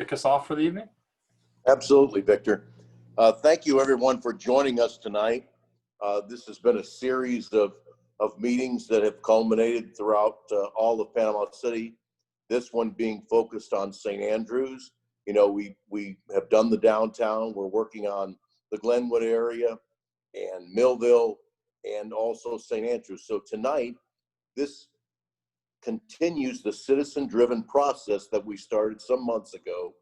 kick us off for the evening? Absolutely, Victor. Thank you, everyone, for joining us tonight. This has been a series of meetings that have culminated throughout all of Panama City. This one being focused on St. Andrews. You know, we have done the downtown. We're working on the Glenwood area and Millville and also St. Andrews. So tonight, this continues the citizen-driven process that we started some months ago.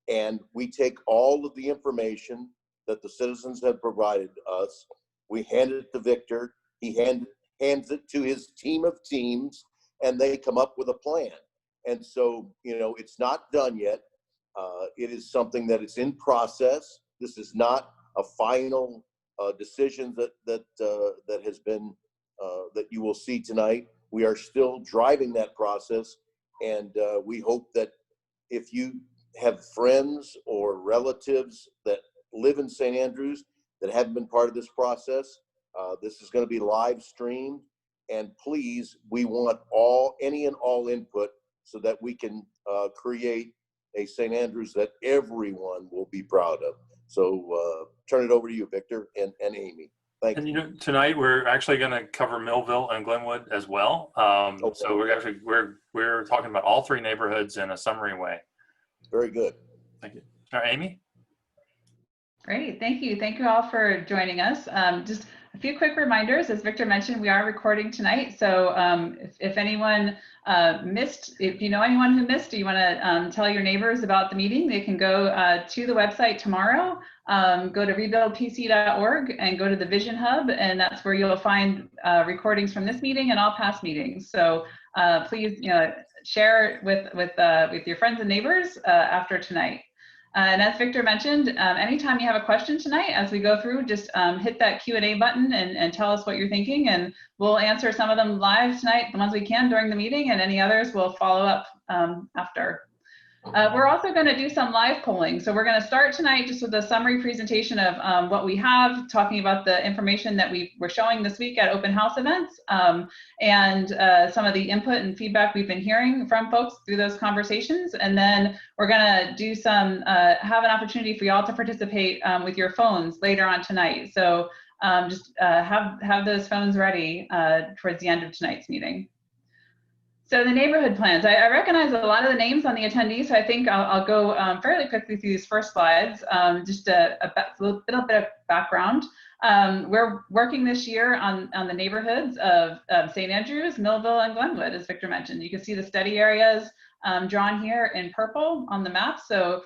And we take all of the information that the citizens have provided us. We hand it to Victor. He hands it to his team of teams, and they come up with a plan. And so, you know, it's not done yet. It is something that is in process. This is not a final decision that has been that you will see tonight. We are still driving that process, and we hope that if you have friends or relatives that live in St. Andrews that haven't been part of this process, this is going to be live streamed. And please, we want any and all input so that we can create a St. Andrews that everyone will be proud of. So turn it over to you, Victor and Amy. Thank you. And you know, tonight we're actually going to cover Millville and Glenwood as well. Okay. So we're talking about all three neighborhoods in a summary way. Very good. Thank you. All right, Amy. Great, thank you. Thank you all for joining us. Just a few quick reminders. As Victor mentioned, we are recording tonight. So if anyone missed, if you know anyone who missed, or you want to tell your neighbors about the meeting, they can go to the website tomorrow, go to rebuildpc.org and go to the Vision Hub, and that's where you'll find recordings from this meeting and all past meetings. So please, share with your friends and neighbors after tonight. And as Victor mentioned, anytime you have a question tonight, as we go through, just hit that Q&A button and tell us what you're thinking, and we'll answer some of them live tonight, the ones we can during the meeting, and any others we'll follow up after. We're also going to do some live polling. So we're going to start tonight just with a summary presentation of what we have, talking about the information that we're showing this week at open house events, and some of the input and feedback we've been hearing from folks through those conversations. And then we're going to do some, have an opportunity for y'all to participate with your phones later on tonight. So just have those phones ready towards the end of tonight's meeting. So the neighborhood plans, I recognize a lot of the names on the attendees, so I think I'll go fairly quickly through these first slides. Just a little bit of background. We're working this year on the neighborhoods of St. Andrews, Millville, and Glenwood, as Victor mentioned. You can see the study areas drawn here in purple on the map. So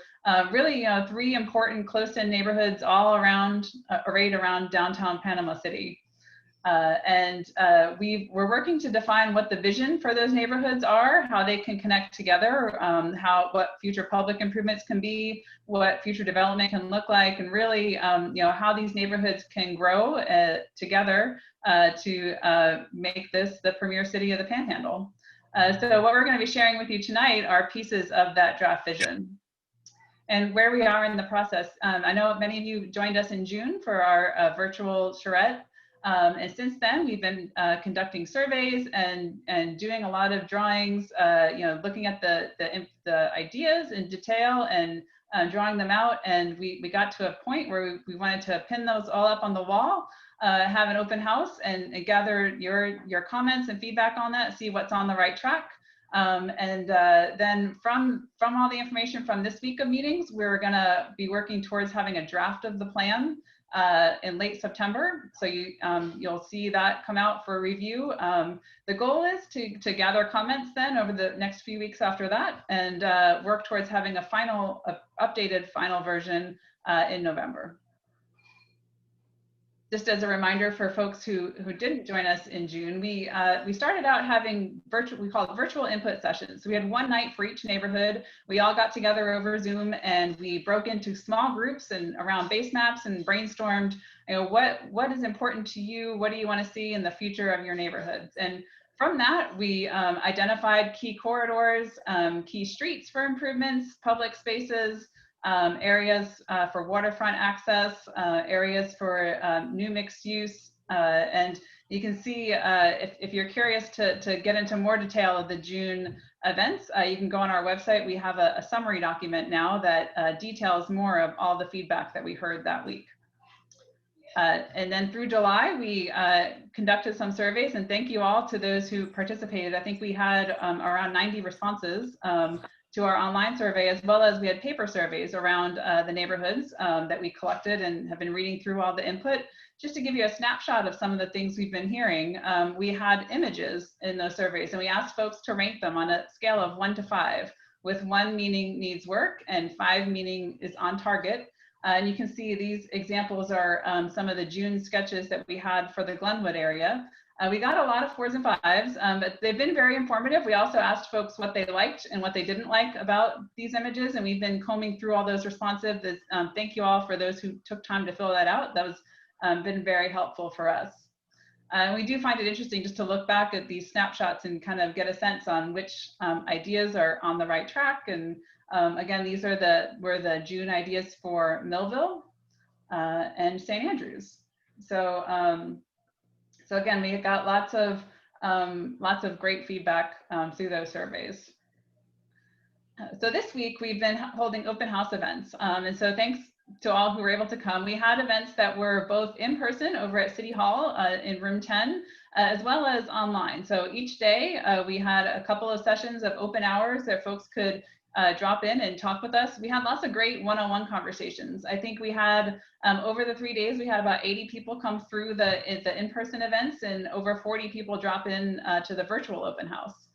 really, three important close-in neighborhoods all around, arrayed around downtown Panama City. We're working to define what the vision for those neighborhoods are, how they can connect together, what future public improvements can be, what future development can look like, and really, how these neighborhoods can grow together to make this the premier city of the Panhandle. So what we're going to be sharing with you tonight are pieces of that draft vision. And where we are in the process. I know many of you joined us in June for our virtual charrette. And since then, we've been conducting surveys and doing a lot of drawings, looking at the ideas in detail and drawing them out. And we got to a point where we wanted to pin those all up on the wall, have an open house, and gather your comments and feedback on that, see what's on the right track. Then from all the information from this week of meetings, we're going to be working towards having a draft of the plan in late September. So you'll see that come out for review. The goal is to gather comments then over the next few weeks after that, and work towards having a updated final version in November. Just as a reminder for folks who didn't join us in June, we started out having we call it virtual input sessions. So we had one night for each neighborhood. We all got together over Zoom and we broke into small groups and around base maps and brainstormed, what is important to you? What do you want to see in the future of your neighborhoods? And from that, we identified key corridors, key streets for improvements, public spaces, areas for waterfront access, areas for new mixed use. And you can see, if you're curious to get into more detail of the June events, you can go on our website. We have a summary document now that details more of all the feedback that we heard that week. And then through July, we conducted some surveys, and thank you all to those who participated. I think we had around 90 responses to our online survey, as well as we had paper surveys around the neighborhoods that we collected and have been reading through all the input. Just to give you a snapshot of some of the things we've been hearing, we had images in those surveys, and we asked folks to rank them on a scale of 1 to 5, with 1 meaning needs work and 5 meaning is on target. And you can see these examples are some of the June sketches that we had for the Glenwood area. We got a lot of 4s and 5s, but they've been very informative. We also asked folks what they liked and what they didn't like about these images, and we've been combing through all those responses. Thank you all for those who took time to fill that out. That was been very helpful for us. We do find it interesting just to look back at these snapshots and kind of get a sense on which ideas are on the right track. And again, these are were the June ideas for Millville and St. Andrews. So so again, we got lots of great feedback through those surveys. So this week we've been holding open house events, and so thanks to all who were able to come. We had events that were both in person over at City Hall in room 10, as well as online. So each day we had a couple of sessions of open hours that folks could drop in and talk with us. We had lots of great one-on-one conversations. I think we had, over the 3 days, we had about 80 people come through the in-person events, and over 40 people drop in to the virtual open house.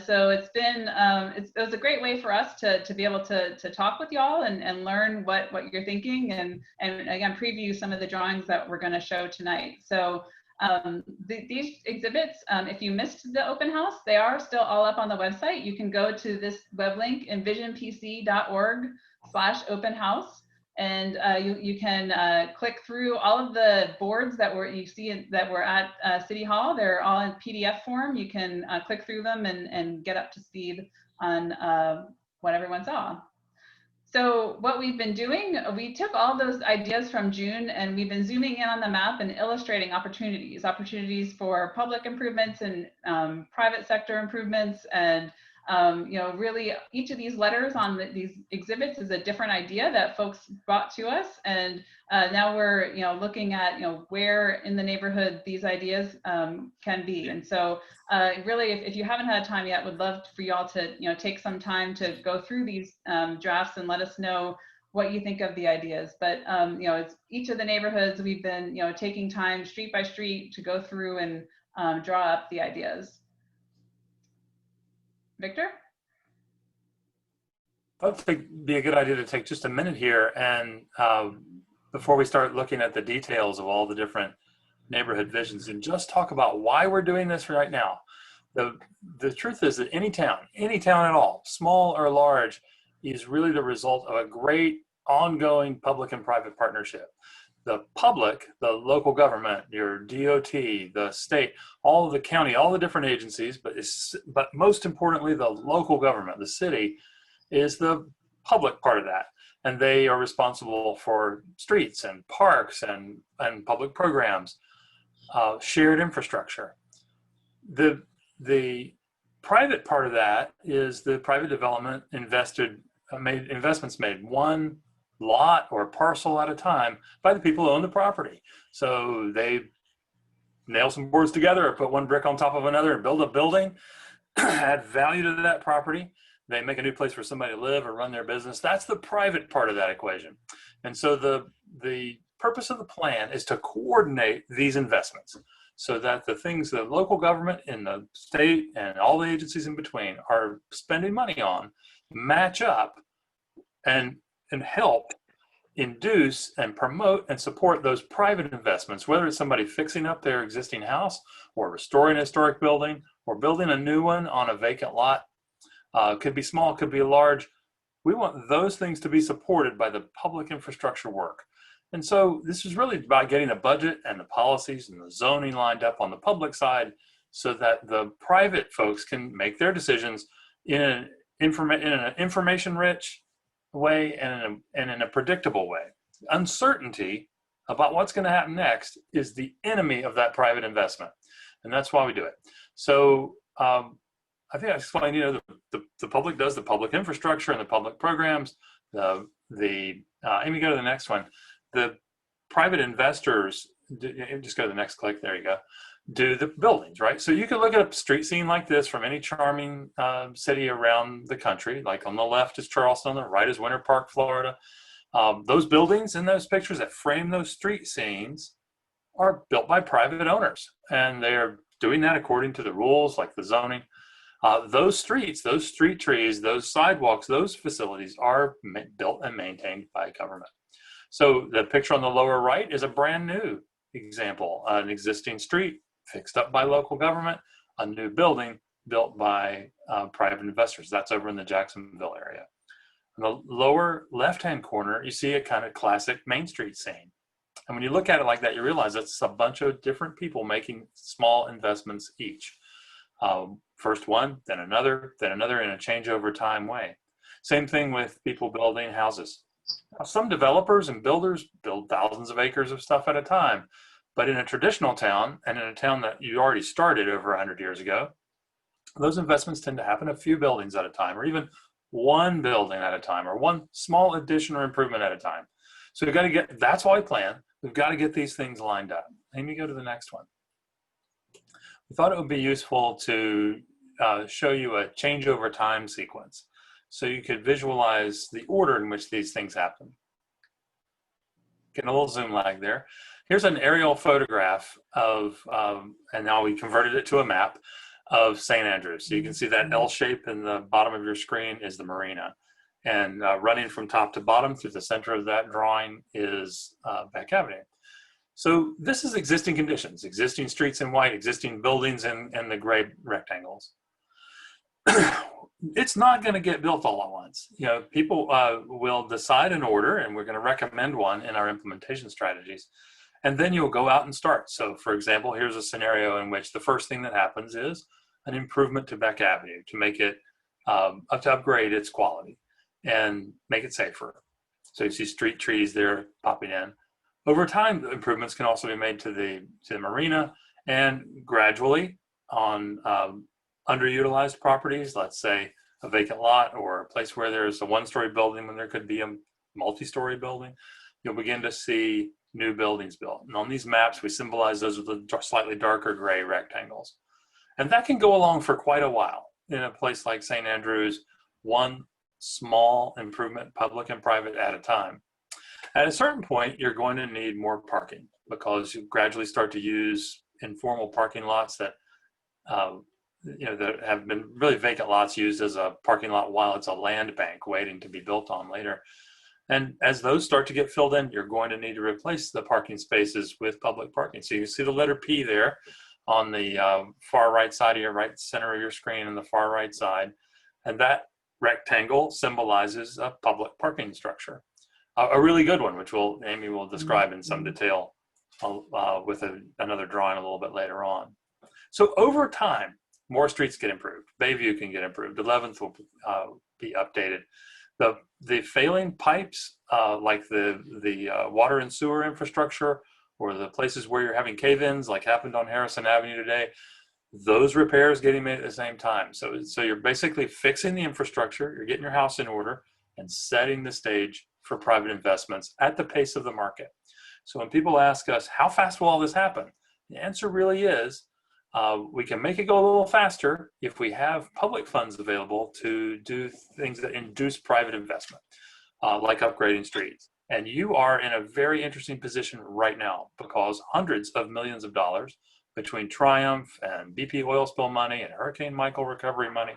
So it's been, it was a great way for us to be able to talk with y'all and learn what you're thinking, and again, preview some of the drawings that we're gonna show tonight. So these exhibits, if you missed the open house, they are still all up on the website. You can go to this web link, envisionpc.org/open house, and you can click through all of the boards that you see that were at City Hall. They're all in PDF form. You can click through them and get up to speed on what everyone saw. So what we've been doing, we took all those ideas from June, and we've been zooming in on the map and illustrating opportunities for public improvements and private sector improvements. And you know, really each of these letters on these exhibits is a different idea that folks brought to us. And now we're, looking at, where in the neighborhood these ideas can be. And so really, if you haven't had time yet, would love for y'all to, take some time to go through these drafts and let us know what you think of the ideas. But, it's each of the neighborhoods we've been, taking time street by street to go through and draw up the ideas. Victor? I think it'd be a good idea to take just a minute here and before we start looking at the details of all the different neighborhood visions, and just talk about why we're doing this right now. The truth is that any town at all, small or large, is really the result of a great ongoing public and private partnership. The public, the local government, your DOT, the state, all of the county, all the different agencies, but most importantly, the local government, the city, is the public part of that. And they are responsible for streets and parks and public programs, shared infrastructure. The private part of that is the private development investments made one lot or parcel at a time by the people who own the property. So they nail some boards together or put one brick on top of another and build a building, add value to that property. They make a new place for somebody to live or run their business. That's the private part of that equation. And so the purpose of the plan is to coordinate these investments so that the things the local government and the state and all the agencies in between are spending money on match up and help induce and promote and support those private investments, whether it's somebody fixing up their existing house or restoring a historic building or building a new one on a vacant lot. Could be small, could be large. We want those things to be supported by the public infrastructure work. And so this is really about getting a budget and the policies and the zoning lined up on the public side so that the private folks can make their decisions in an information-rich way and in a predictable way. Uncertainty about what's going to happen next is the enemy of that private investment. And that's why we do it. So I think I explained, you know, the public does the public infrastructure and the public programs. Amy, go to the next one. The private investors, just go to the next click, there you go, do the buildings, right? So you can look at a street scene like this from any charming city around the country. Like on the left is Charleston, on the right is Winter Park, Florida. Those buildings in those pictures that frame those street scenes are built by private owners, and they're doing that according to the rules, like the zoning. Those streets, those street trees, those sidewalks, those facilities are built and maintained by government. So the picture on the lower right is a brand new example, an existing street fixed up by local government, a new building built by private investors. That's over in the Jacksonville area. In the lower left-hand corner, you see a kind of classic Main Street scene. And when you look at it like that, you realize it's a bunch of different people making small investments each. First one, then another in a change over time way. Same thing with people building houses. Now, some developers and builders build thousands of acres of stuff at a time. But in a traditional town, and in a town that you already started over 100 years ago, those investments tend to happen a few buildings at a time, or even one building at a time, or one small addition or improvement at a time. So we've got to get, that's why we plan. We've got to get these things lined up. Amy, go to the next one. We thought it would be useful to show you a change over time sequence, so you could visualize the order in which these things happen. Getting a little zoom lag there. Here's an aerial photograph of, and now we converted it to a map of St. Andrews. So you can see that L shape in the bottom of your screen is the marina. And running from top to bottom through the center of that drawing is Beck Avenue. So this is existing conditions, existing streets in white, existing buildings in the gray rectangles. It's not going to get built all at once. You know, people will decide an order, and we're going to recommend one in our implementation strategies. And then you'll go out and start. So for example, here's a scenario in which the first thing that happens is an improvement to Beck Avenue to make it, to upgrade its quality and make it safer. So you see street trees there popping in. Over time, the improvements can also be made to the marina, and gradually on underutilized properties, let's say a vacant lot or a place where there's a one-story building when there could be a multi-story building, you'll begin to see new buildings built. And on these maps, we symbolize those with the slightly darker gray rectangles. And that can go along for quite a while. In a place like St. Andrews, one small improvement, public and private, at a time. At a certain point, you're going to need more parking, because you gradually start to use informal parking lots that, you know, that have been really vacant lots used as a parking lot while it's a land bank waiting to be built on later. And as those start to get filled in, you're going to need to replace the parking spaces with public parking. So you see the letter P there on the far right side of your right center of your screen on the far right side. And that rectangle symbolizes a public parking structure. A really good one, which Amy will describe in some detail with another drawing a little bit later on. So over time, more streets get improved. Bayview can get improved. 11th will be updated. The failing pipes, like the water and sewer infrastructure, or the places where you're having cave-ins, like happened on Harrison Avenue today, those repairs getting made at the same time. So you're basically fixing the infrastructure, you're getting your house in order, and setting the stage for private investments at the pace of the market. So when people ask us, how fast will all this happen? The answer really is, we can make it go a little faster if we have public funds available to do things that induce private investment, like upgrading streets. And you are in a very interesting position right now, because hundreds of millions of dollars between Triumph and BP oil spill money and Hurricane Michael recovery money,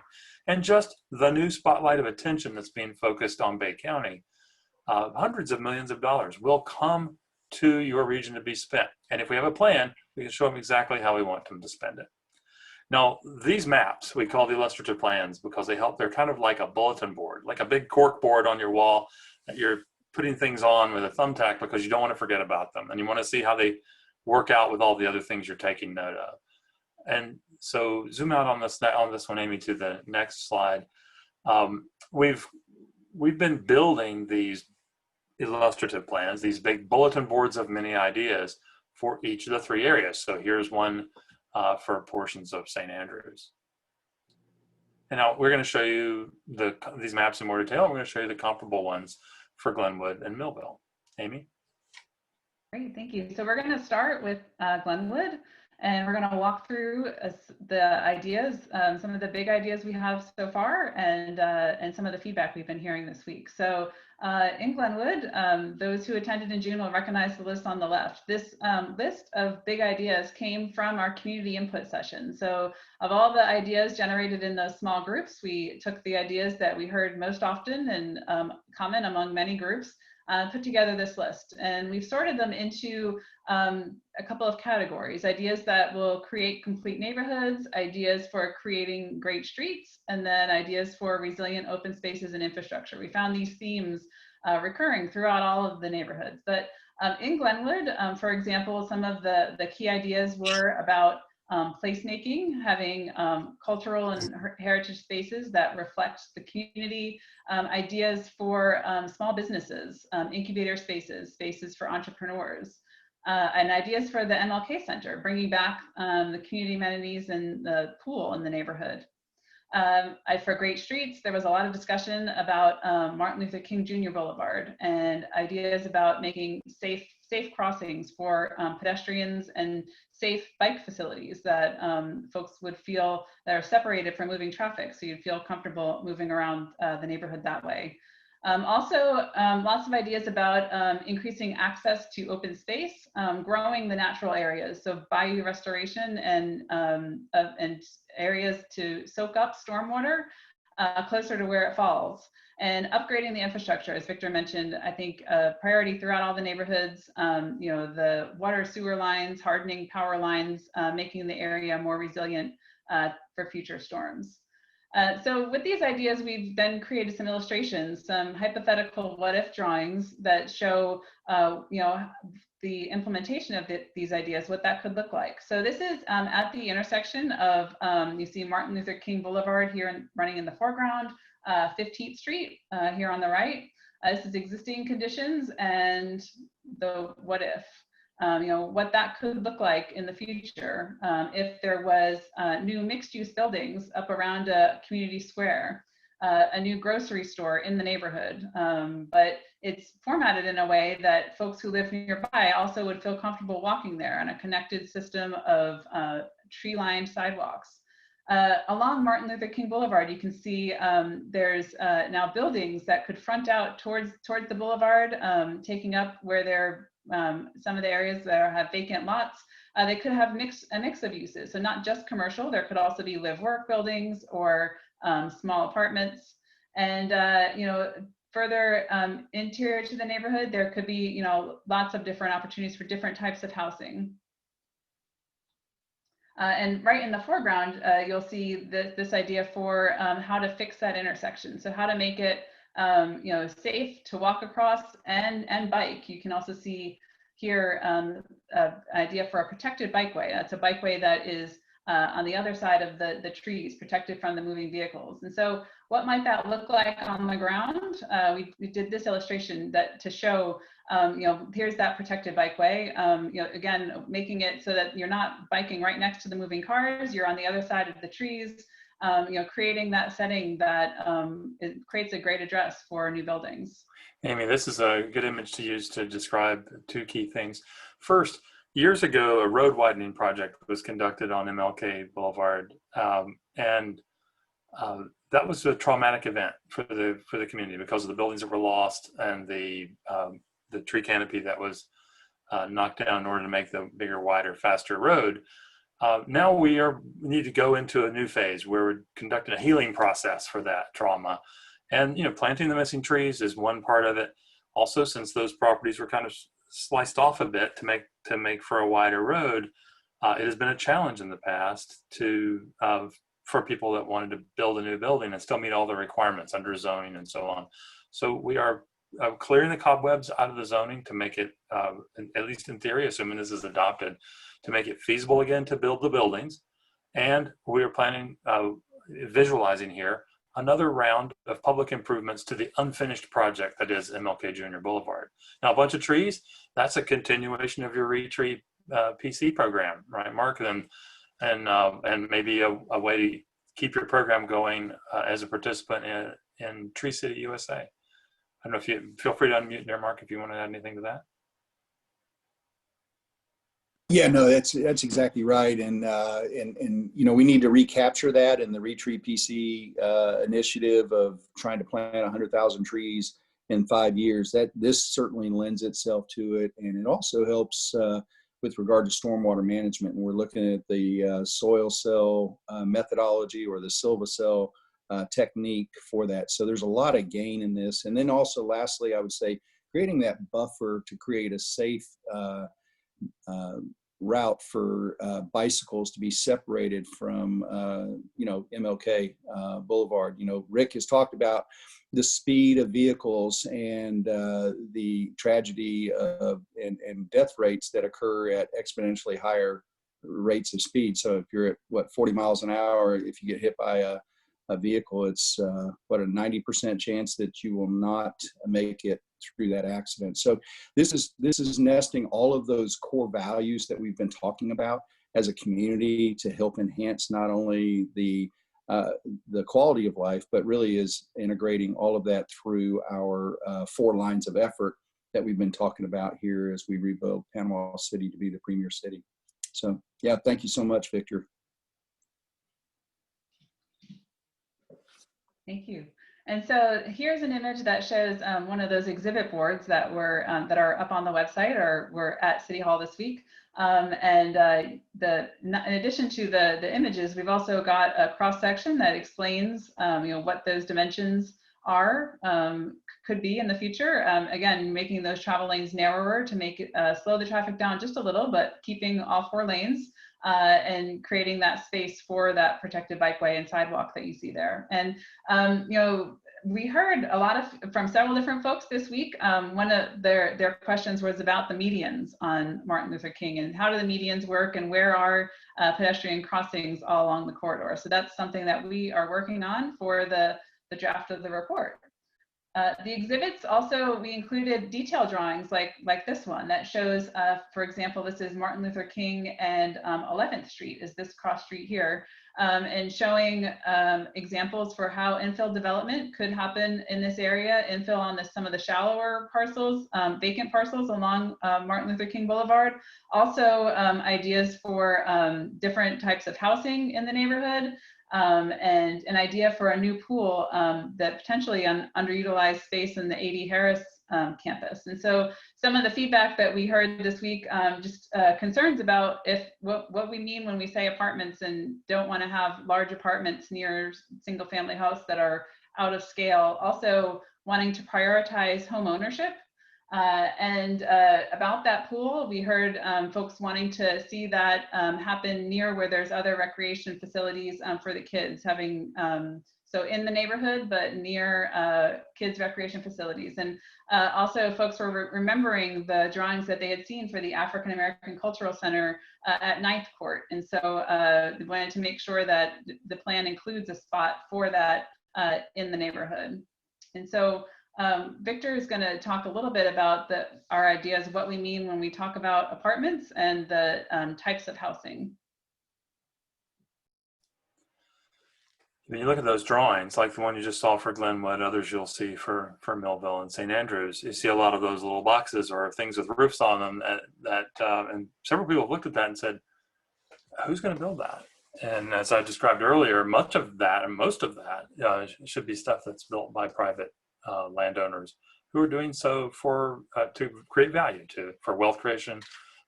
and just the new spotlight of attention that's being focused on Bay County, hundreds of millions of dollars will come to your region to be spent. And if we have a plan, we can show them exactly how we want them to spend it. Now, these maps we call the illustrative plans, because they're kind of like a bulletin board, like a big cork board on your wall that you're putting things on with a thumbtack because you don't want to forget about them. And you want to see how they work out with all the other things you're taking note of. And so zoom out on this one, Amy, to the next slide. We've been building these illustrative plans, these big bulletin boards of many ideas for each of the three areas. So here's one for portions of St. Andrews. And now we're going to show you these maps in more detail. And we're going to show you the comparable ones for Glenwood and Millville. Amy? Great, thank you. So we're going to start with Glenwood, and we're going to walk through the ideas, some of the big ideas we have so far, and some of the feedback we've been hearing this week. So in Glenwood, those who attended in June will recognize the list on the left. This list of big ideas came from our community input session. So of all the ideas generated in those small groups, we took the ideas that we heard most often and common among many groups, put together this list, and we've sorted them into a couple of categories: ideas that will create complete neighborhoods, ideas for creating great streets, and then ideas for resilient open spaces and infrastructure. We found these themes recurring throughout all of the neighborhoods. But in Glenwood, for example, some of the key ideas were about placemaking, having cultural and heritage spaces that reflect the community, ideas for small businesses, incubator spaces, spaces for entrepreneurs, and ideas for the MLK Center, bringing back the community amenities and the pool in the neighborhood. For great streets, there was a lot of discussion about Martin Luther King Jr. Boulevard and ideas about making safe crossings for pedestrians and safe bike facilities that folks would feel that are separated from moving traffic, so you'd feel comfortable moving around the neighborhood that way. Also, lots of ideas about increasing access to open space, growing the natural areas, so bayou restoration and areas to soak up stormwater closer to where it falls, and upgrading the infrastructure. As Victor mentioned, I think a priority throughout all the neighborhoods, the water sewer lines, hardening power lines, making the area more resilient for future storms. So with these ideas, we've then created some illustrations, some hypothetical what-if drawings that show, the implementation of these ideas, what that could look like. So this is at the intersection of, you see Martin Luther King Boulevard here running in the foreground, 15th Street here on the right. This is existing conditions and the what if. What that could look like in the future if there was new mixed-use buildings up around a community square, a new grocery store in the neighborhood, but it's formatted in a way that folks who live nearby also would feel comfortable walking there on a connected system of tree-lined sidewalks. Along Martin Luther King Boulevard, you can see there's now buildings that could front out towards the boulevard, taking up where they're some of the areas that have vacant lots. They could have a mix of uses, so not just commercial. There could also be live-work buildings or small apartments. And further interior to the neighborhood, there could be lots of different opportunities for different types of housing. And right in the foreground, you'll see this idea for how to fix that intersection. So how to make it safe to walk across and bike. You can also see here an idea for a protected bikeway. That's a bikeway that is on the other side of the trees, protected from the moving vehicles. And so what might that look like on the ground? We did this illustration to show, here's that protected bikeway. Again, making it so that you're not biking right next to the moving cars, you're on the other side of the trees, creating that setting that it creates a great address for new buildings. Amy, this is a good image to use to describe two key things. First, years ago, a road widening project was conducted on MLK Boulevard, and that was a traumatic event for the community because of the buildings that were lost and the tree canopy that was knocked down in order to make the bigger, wider, faster road. Now we need to go into a new phase where we're conducting a healing process for that trauma. And planting the missing trees is one part of it. Also, since those properties were kind of sliced off a bit to make for a wider road, it has been a challenge in the past for people that wanted to build a new building and still meet all the requirements under zoning and so on. So we are clearing the cobwebs out of the zoning to make it, at least in theory, assuming this is adopted, to make it feasible again to build the buildings. And we are planning, visualizing here, another round of public improvements to the unfinished project that is MLK Jr. Boulevard. Now, a bunch of trees, that's a continuation of your retree PC program, right, Mark? And maybe a way keep your program going as a participant in Tree City, USA. I don't know if you feel free to unmute there, Mark, if you want to add anything to that. Yeah, no, that's exactly right, and you know, we need to recapture that in the Retree PC initiative of trying to plant 100,000 trees in 5 years. That this certainly lends itself to it, and it also helps with regard to stormwater management. And we're looking at the soil cell methodology or the Silva cell technique for that. So there's a lot of gain in this, and then also lastly, I would say creating that buffer to create a safe route for bicycles to be separated from, you know, MLK Boulevard. You know, Rick has talked about the speed of vehicles and the tragedy of and death rates that occur at exponentially higher rates of speed. So if you're at, what, 40 miles an hour, if you get hit by a vehicle, it's what, a 90% chance that you will not make it through that accident. So this is nesting all of those core values that we've been talking about as a community to help enhance not only the quality of life, but really is integrating all of that through our 4 lines of effort that we've been talking about here as we rebuild Panama City to be the premier city. So yeah, thank you so much, Victor. Thank you. And so here's an image that shows one of those exhibit boards that were that are up on the website or were at City Hall this week. In addition to the images, we've also got a cross section that explains you know, what those dimensions are could be in the future. Again, making those travel lanes narrower to make it slow the traffic down just a little, but keeping all 4 lanes. And creating that space for that protected bikeway and sidewalk that you see there. And, you know, we heard a lot from several different folks this week. One of their questions was about the medians on Martin Luther King and how do the medians work and where are pedestrian crossings all along the corridor. So that's something that we are working on for the draft of the report. The exhibits also, we included detail drawings like this one that shows, for example, this is Martin Luther King and 11th Street is this cross street here, and showing examples for how infill development could happen in this area, infill on some of the shallower parcels, vacant parcels along Martin Luther King Boulevard. Also ideas for different types of housing in the neighborhood. And an idea for a new pool that potentially an underutilized space in the A.D. Harris campus. And so some of the feedback that we heard this week, just concerns about what we mean when we say apartments and don't want to have large apartments near single family house that are out of scale. Also wanting to prioritize home ownership. About that pool, we heard folks wanting to see that happen near where there's other recreation facilities for the kids, having so in the neighborhood, but near kids' recreation facilities. And also folks were remembering the drawings that they had seen for the African American Cultural Center at 9th Court. And so they wanted to make sure that the plan includes a spot for that in the neighborhood. And so Victor is going to talk a little bit about our ideas of what we mean when we talk about apartments and the types of housing. When you look at those drawings, like the one you just saw for Glenwood, others you'll see for Millville and St. Andrews, you see a lot of those little boxes or things with roofs on them and several people have looked at that and said, who's going to build that? And as I described earlier, much of that and most of that should be stuff that's built by private landowners who are doing so to create value, for wealth creation,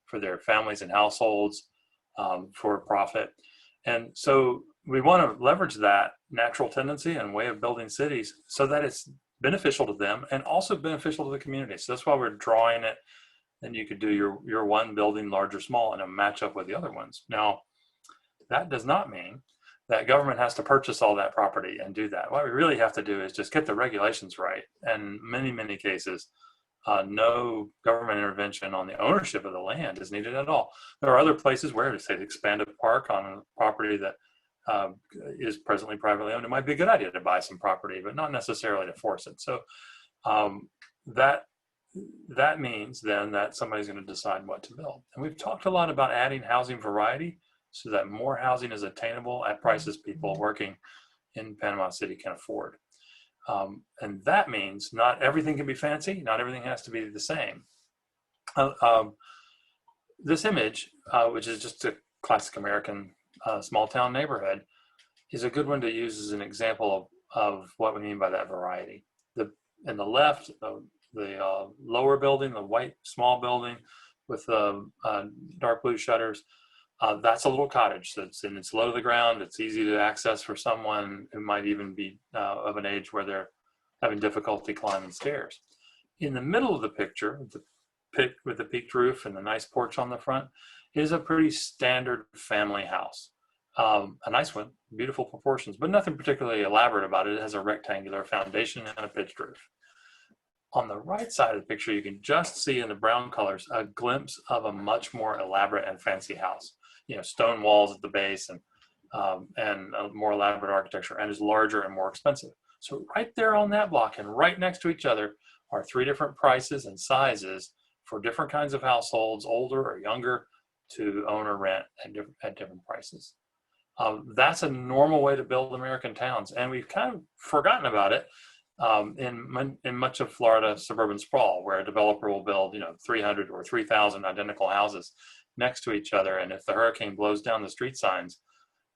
for their families and households, for profit. And so we want to leverage that natural tendency and way of building cities so that it's beneficial to them and also beneficial to the community. So that's why we're drawing it. And you could do your one building, large or small, and a match up with the other ones. Now, that does not mean that government has to purchase all that property and do that. What we really have to do is just get the regulations right. And many, many cases, no government intervention on the ownership of the land is needed at all. There are other places where, say, expand a park on a property that is presently privately owned. It might be a good idea to buy some property, but not necessarily to force it. So that means then that somebody's going to decide what to build. And we've talked a lot about adding housing variety so that more housing is attainable at prices people working in Panama City can afford. And that means not everything can be fancy, not everything has to be the same. This image, which is just a classic American small town neighborhood, is a good one to use as an example of what we mean by that variety. In the left, the lower building, the white small building with the dark blue shutters, that's a little cottage. It's low to the ground. It's easy to access for someone who might even be of an age where they're having difficulty climbing stairs. In the middle of the picture, with the peaked roof and the nice porch on the front, is a pretty standard family house. A nice one, beautiful proportions, but nothing particularly elaborate about it. It has a rectangular foundation and a pitched roof. On the right side of the picture, you can just see in the brown colors a glimpse of a much more elaborate and fancy house. You know, stone walls at the base and a more elaborate architecture, and is larger and more expensive. So right there on that block and right next to each other are 3 different prices and sizes for different kinds of households, older or younger, to own or rent at different prices. That's a normal way to build American towns, and we've kind of forgotten about it in much of Florida suburban sprawl, where a developer will build 300 or 3,000 identical houses next to each other, and if the hurricane blows down the street signs,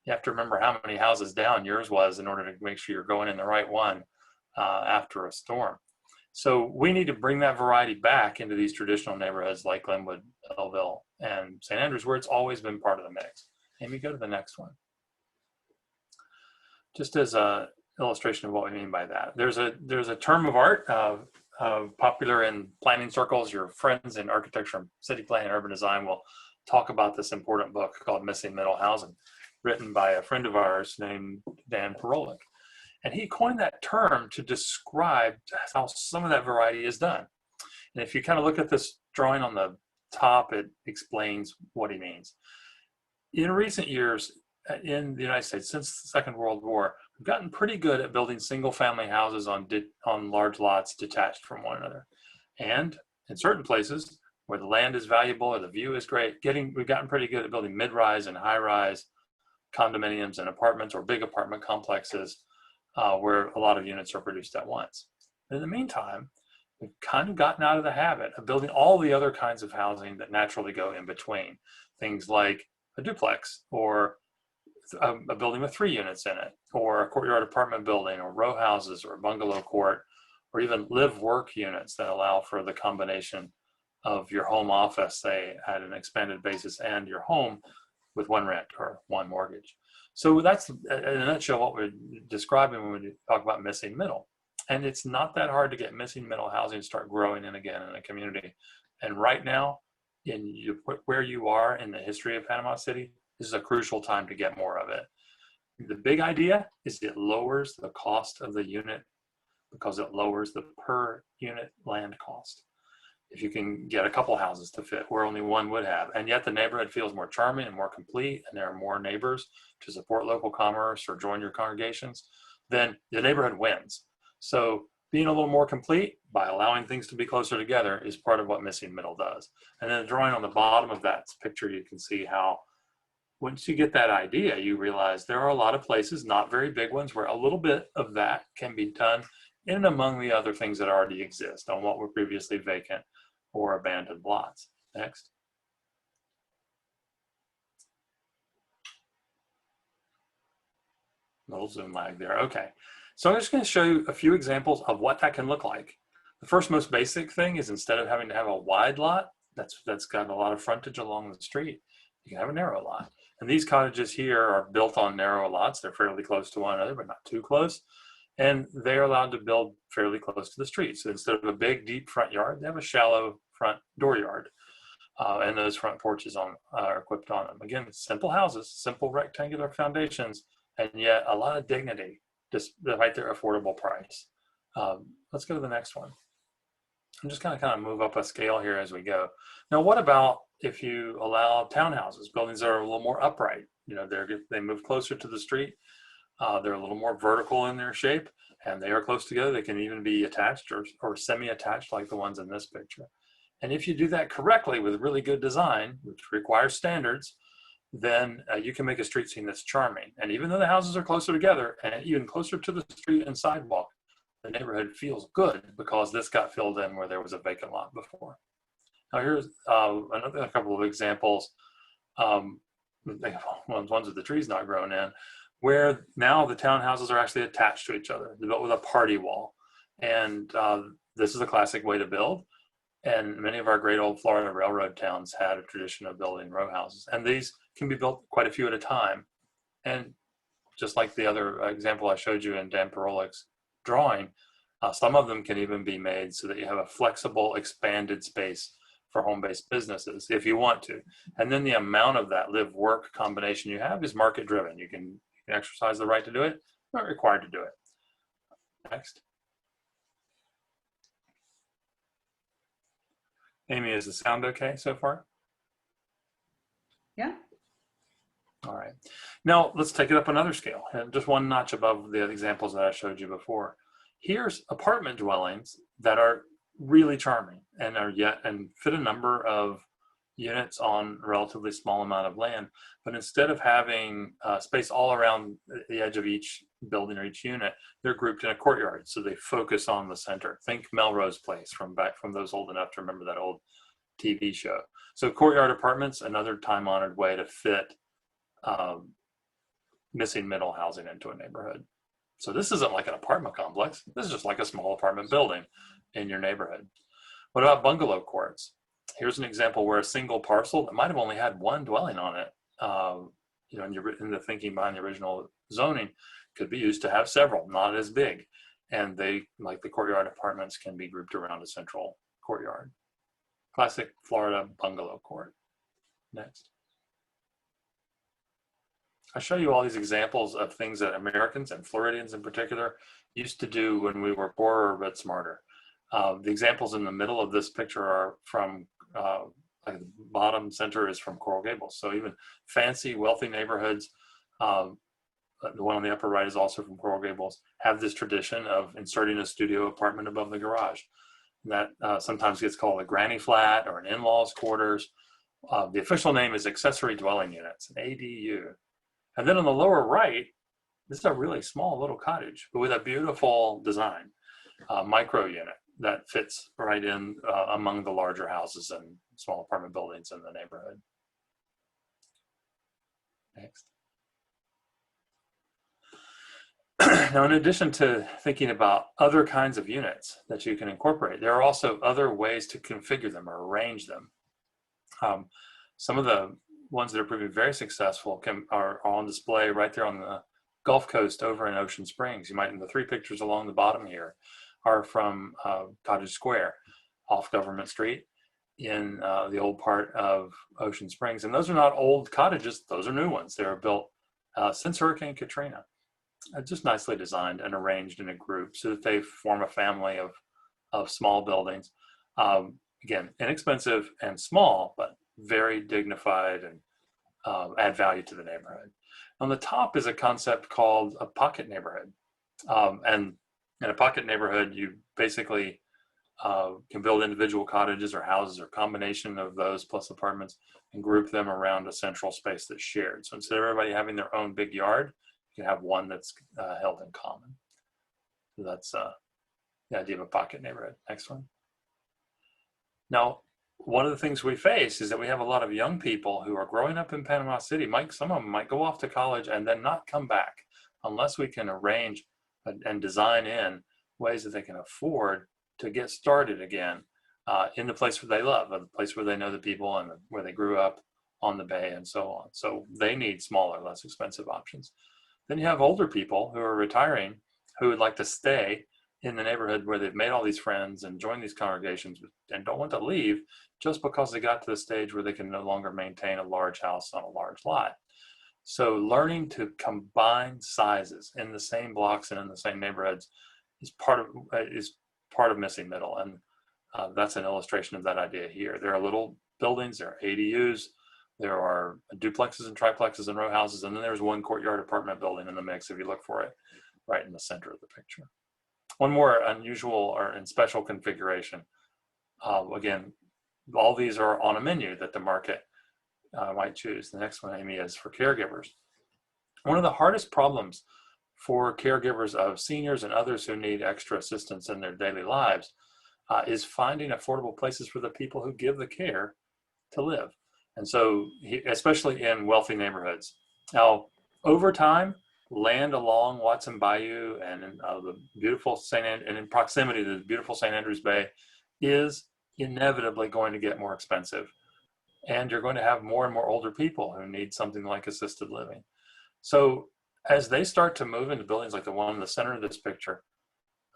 you have to remember how many houses down yours was in order to make sure you're going in the right one after a storm. So we need to bring that variety back into these traditional neighborhoods like Glenwood, Millville, and St. Andrews, where it's always been part of the mix. Amy, go to the next one. Just as an illustration of what we mean by that, there's a term of art popular in planning circles. Your friends in architecture, city planning, and urban design will talk about this important book called Missing Middle Housing, written by a friend of ours named Dan Perolick. And he coined that term to describe how some of that variety is done. And if you kind of look at this drawing on the top, it explains what he means. In recent years in the United States, since the Second World War, we've gotten pretty good at building single-family houses on large lots detached from one another. And in certain places where the land is valuable or the view is great, we've gotten pretty good at building mid-rise and high-rise condominiums and apartments or big apartment complexes where a lot of units are produced at once. But in the meantime, we've kind of gotten out of the habit of building all the other kinds of housing that naturally go in between. Things like a duplex, or a building with 3 units in it, or a courtyard apartment building, or row houses, or a bungalow court, or even live-work units that allow for the combination of your home office, say, at an expanded basis, and your home with 1 rent or 1 mortgage. So that's, in a nutshell, what we're describing when we talk about missing middle. And it's not that hard to get missing middle housing to start growing in again in a community. And right now, where you are in the history of Panama City, this is a crucial time to get more of it. The big idea is it lowers the cost of the unit because it lowers the per unit land cost. If you can get a couple houses to fit where only 1 would have, and yet the neighborhood feels more charming and more complete, and there are more neighbors to support local commerce or join your congregations, then the neighborhood wins. So being a little more complete by allowing things to be closer together is part of what missing middle does. And then the drawing on the bottom of that picture, you can see how once you get that idea, you realize there are a lot of places, not very big ones, where a little bit of that can be done in and among the other things that already exist on what were previously vacant or abandoned lots. Next. Little zoom lag there. Okay. So I'm just going to show you a few examples of what that can look like. The first most basic thing is, instead of having to have a wide lot that's got a lot of frontage along the street, you can have a narrow lot. And these cottages here are built on narrow lots. They're fairly close to one another, but not too close. And they're allowed to build fairly close to the street. So instead of a big, deep front yard, they have a shallow front dooryard. And those front porches are equipped on them. Again, simple houses, simple rectangular foundations, and yet a lot of dignity despite their affordable price. Let's go to the next one. I'm just going to kind of move up a scale here as we go. Now, what about if you allow townhouses, buildings that are a little more upright? You know, they move closer to the street. They're a little more vertical in their shape, and they are close together. They can even be attached or semi-attached like the ones in this picture. And if you do that correctly with really good design, which requires standards, then you can make a street scene that's charming. And even though the houses are closer together and even closer to the street and sidewalk, the neighborhood feels good because this got filled in where there was a vacant lot before. Now here's a couple of examples. Ones with the trees not grown in, where now the townhouses are actually attached to each other. They're built with a party wall. And this is a classic way to build. And many of our great old Florida railroad towns had a tradition of building row houses. And these can be built quite a few at a time. And just like the other example I showed you in Dan Perolik's drawing, some of them can even be made so that you have a flexible, expanded space for home-based businesses if you want to. And then the amount of that live-work combination you have is market-driven. You can exercise the right to do it, not required to do it. Next. Amy, is the sound okay so far? Yeah. All right. Now let's take it up another scale, just one notch above the examples that I showed you before. Here's apartment dwellings that are really charming and fit a number of units on a relatively small amount of land. But instead of having space all around the edge of each building or each unit, they're grouped in a courtyard. So they focus on the center. Think Melrose Place from those old enough to remember that old TV show. So Courtyard Apartments, another time-honored way to fit missing middle housing into a neighborhood. So this isn't like an apartment complex. This is just like a small apartment building in your neighborhood. What about bungalow courts? Here's an example where a single parcel that might have only had one dwelling on it, in the thinking behind the original zoning, could be used to have several, not as big. And they, like the Courtyard Apartments, can be grouped around a central courtyard. Classic Florida bungalow court. Next. I show you all these examples of things that Americans and Floridians in particular used to do when we were poorer but smarter. The examples in the middle of this picture are from, like the bottom center is from Coral Gables. So even fancy, wealthy neighborhoods, the one on the upper right is also from Coral Gables, have this tradition of inserting a studio apartment above the garage. That sometimes gets called a granny flat or an in-laws quarters. The official name is accessory dwelling units, an ADU. And then on the lower right, this is a really small little cottage, but with a beautiful design, micro unit that fits right in among the larger houses and small apartment buildings in the neighborhood. Next. Now, in addition to thinking about other kinds of units that you can incorporate, there are also other ways to configure them or arrange them. Some of the ones that are proving very successful are on display right there on the Gulf Coast over in Ocean Springs. You might, in the three pictures along the bottom here, are from Cottage Square off Government Street in the old part of Ocean Springs. And those are not old cottages, those are new ones. They were built since Hurricane Katrina. Just nicely designed and arranged in a group so that they form a family of small buildings. Again, inexpensive and small, but very dignified and add value to the neighborhood. On the top is a concept called a pocket neighborhood. And in a pocket neighborhood, you basically can build individual cottages or houses or combination of those plus apartments and group them around a central space that's shared. So instead of everybody having their own big yard, you can have one that's held in common. So that's the idea of a pocket neighborhood. Next one. Now, one of the things we face is that we have a lot of young people who are growing up in Panama City. Some of them might go off to college and then not come back unless we can arrange and design in ways that they can afford to get started again in the place where they love, the place where they know the people and where they grew up on the bay and so on. So they need smaller, less expensive options. Then you have older people who are retiring who would like to stay in the neighborhood where they've made all these friends and joined these congregations and don't want to leave just because they got to the stage where they can no longer maintain a large house on a large lot. So learning to combine sizes in the same blocks and in the same neighborhoods is part of missing middle. And that's an illustration of that idea here. There are little buildings, there are ADUs, there are duplexes and triplexes and row houses, and then there's one courtyard apartment building in the mix if you look for it right in the center of the picture. One more unusual and special configuration. Again, all these are on a menu that the market might choose. The next one, Amy, is for caregivers. One of the hardest problems for caregivers of seniors and others who need extra assistance in their daily lives is finding affordable places for the people who give the care to live. And so, especially in wealthy neighborhoods. Now, over time, land along Watson Bayou and in the beautiful and in proximity to the beautiful St. Andrews Bay is inevitably going to get more expensive. And you're going to have more and more older people who need something like assisted living. So as they start to move into buildings like the one in the center of this picture,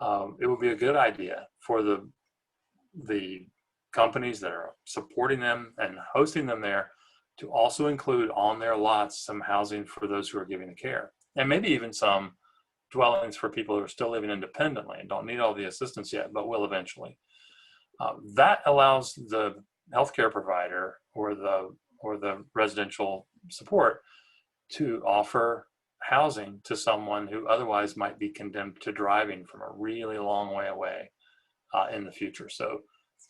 it would be a good idea for the companies that are supporting them and hosting them there to also include on their lots some housing for those who are giving the care, and maybe even some dwellings for people who are still living independently and don't need all the assistance yet, but will eventually. That allows the healthcare provider or the residential support to offer housing to someone who otherwise might be condemned to driving from a really long way away in the future. So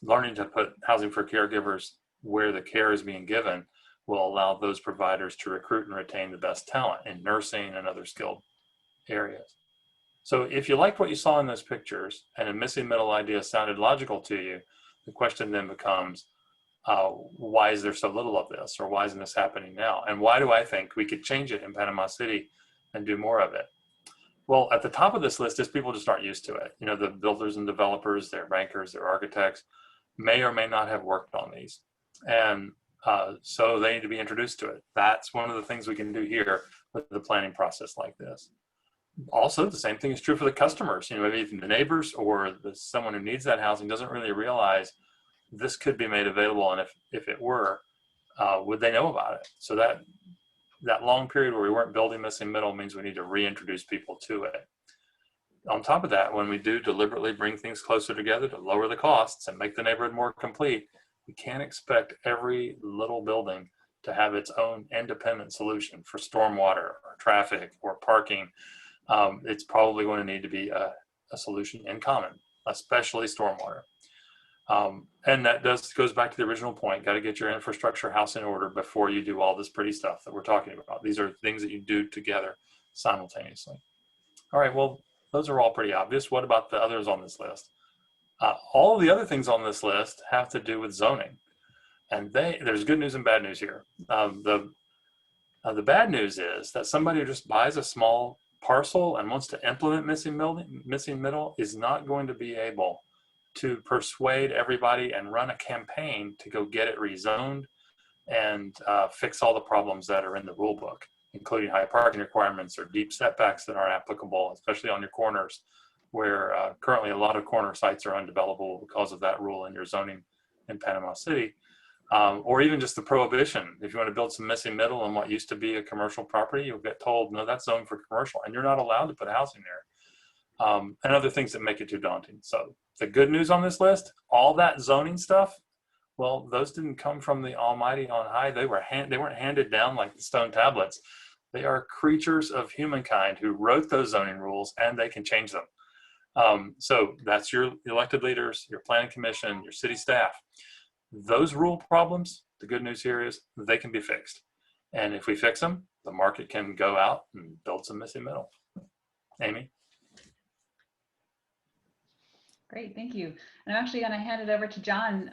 learning to put housing for caregivers where the care is being given will allow those providers to recruit and retain the best talent in nursing and other skilled areas. So if you liked what you saw in those pictures and a missing middle idea sounded logical to you, the question then becomes, why is there so little of this, or why isn't this happening now? And why do I think we could change it in Panama City and do more of it? Well, at the top of this list is people just aren't used to it. You know, the builders and developers, their bankers, their architects may or may not have worked on these. And so they need to be introduced to it. That's one of the things we can do here with the planning process like this. Also, the same thing is true for the customers. You know, maybe even the neighbors or someone who needs that housing doesn't really realize this could be made available, and if it were, would they know about it? So that long period where we weren't building missing middle means we need to reintroduce people to it. On top of that, when we do deliberately bring things closer together to lower the costs and make the neighborhood more complete, we can't expect every little building to have its own independent solution for stormwater or traffic or parking. It's probably going to need to be a solution in common, especially stormwater. And that goes back to the original point. Got to get your infrastructure house in order before you do all this pretty stuff that we're talking about. These are things that you do together simultaneously. All right, well, those are all pretty obvious. What about the others on this list? All the other things on this list have to do with zoning. And there's good news and bad news here. The bad news is that somebody who just buys a small parcel and wants to implement missing middle is not going to be able to persuade everybody and run a campaign to go get it rezoned and fix all the problems that are in the rule book, including high parking requirements or deep setbacks that are applicable, especially on your corners, where currently a lot of corner sites are undevelopable because of that rule in your zoning in Panama City, or even just the prohibition. If you want to build some missing middle on what used to be a commercial property, you'll get told, no, that's zoned for commercial, and you're not allowed to put housing there, and other things that make it too daunting. So the good news on this list, all that zoning stuff, well, those didn't come from the Almighty on high. They weren't handed down like the stone tablets. They are creatures of humankind who wrote those zoning rules, and they can change them. So that's your elected leaders, your planning commission, your city staff. Those rule problems, the good news here is they can be fixed. And if we fix them, the market can go out and build some missing middle. Amy? Great, thank you. And I'm actually going to hand it over to John.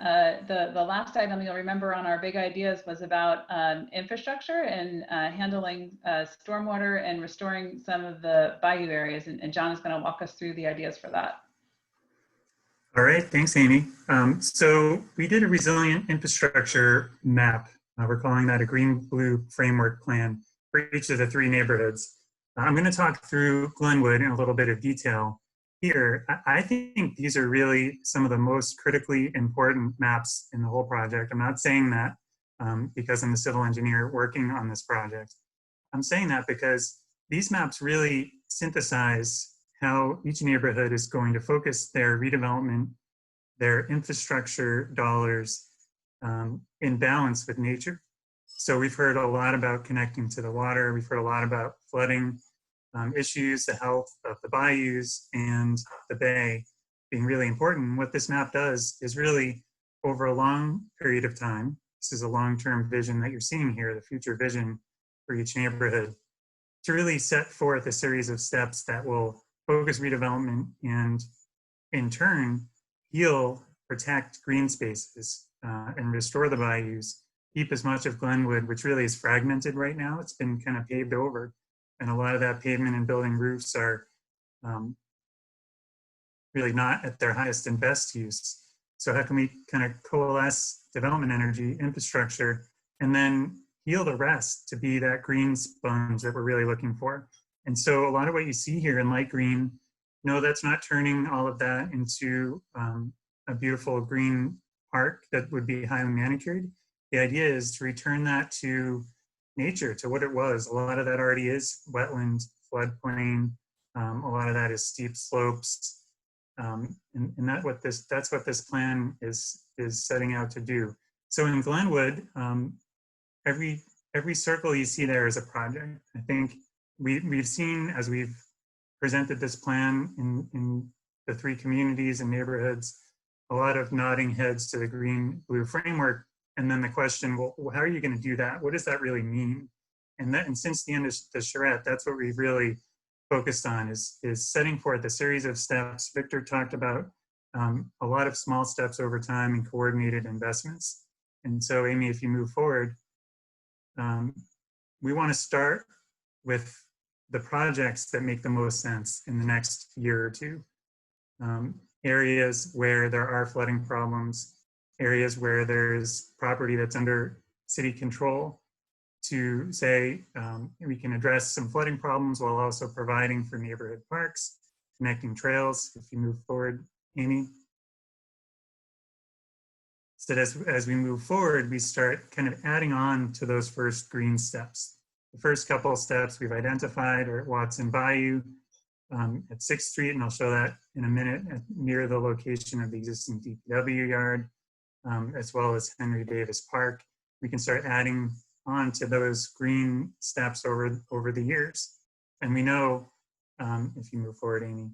The last item you'll remember on our big ideas was about infrastructure and handling stormwater and restoring some of the bayou areas. And John is going to walk us through the ideas for that. All right, thanks, Amy. So we did a resilient infrastructure map. We're calling that a green-blue framework plan for each of the 3 neighborhoods. I'm going to talk through Glenwood in a little bit of detail. Here, I think these are really some of the most critically important maps in the whole project. I'm not saying that because I'm the civil engineer working on this project. I'm saying that because these maps really synthesize how each neighborhood is going to focus their redevelopment, their infrastructure dollars in balance with nature. So we've heard a lot about connecting to the water. We've heard a lot about flooding issues, the health of the bayous and the bay being really important. What this map does is really, over a long period of time, this is a long-term vision that you're seeing here, the future vision for each neighborhood, to really set forth a series of steps that will focus redevelopment and in turn heal, protect green spaces, and restore the bayous, keep as much of Glenwood, which really is fragmented right now. It's been kind of paved over, and a lot of that pavement and building roofs are really not at their highest and best use. So how can we kind of coalesce development energy, infrastructure, and then heal the rest to be that green sponge that we're really looking for? And so a lot of what you see here in light green, no, that's not turning all of that into a beautiful green park that would be highly manicured. The idea is to return that to nature, to what it was. A lot of that already is wetland, floodplain. A lot of that is steep slopes. And that's what this plan is setting out to do. So in Glenwood, every circle you see there is a project. I think we've seen, as we've presented this plan in the 3 communities and neighborhoods, a lot of nodding heads to the green-blue framework. And then the question, well, how are you going to do that? What does that really mean? And since the end of the charrette, that's what we've really focused on, is setting forth a series of steps. Victor talked about a lot of small steps over time and coordinated investments. And so, Amy, if you move forward, we want to start with the projects that make the most sense in the next year or two. Areas where there are flooding problems, areas where there's property that's under city control, to say we can address some flooding problems while also providing for neighborhood parks, connecting trails. If you move forward, Amy. So as we move forward, we start kind of adding on to those first green steps. The first couple of steps we've identified are at Watson Bayou, at 6th Street, and I'll show that in a minute, near the location of the existing DPW yard, as well as Henry Davis Park. We can start adding on to those green steps over the years. And we know, if you move forward, Amy,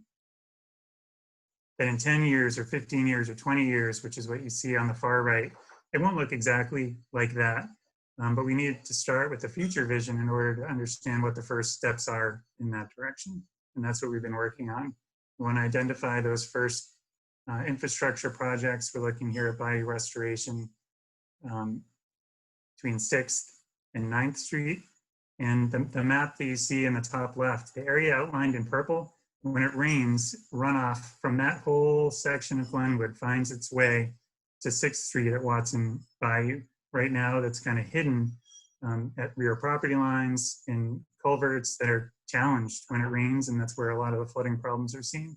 that in 10 years or 15 years or 20 years, which is what you see on the far right, it won't look exactly like that. But we need to start with the future vision in order to understand what the first steps are in that direction. And that's what we've been working on. We want to identify those first infrastructure projects. We're looking here at bayou restoration between 6th and 9th Street. And the map that you see in the top left, the area outlined in purple, when it rains, runoff from that whole section of Glenwood finds its way to 6th Street at Watson Bayou. Right now, that's kind of hidden at rear property lines in culverts that are challenged when it rains, and that's where a lot of the flooding problems are seen.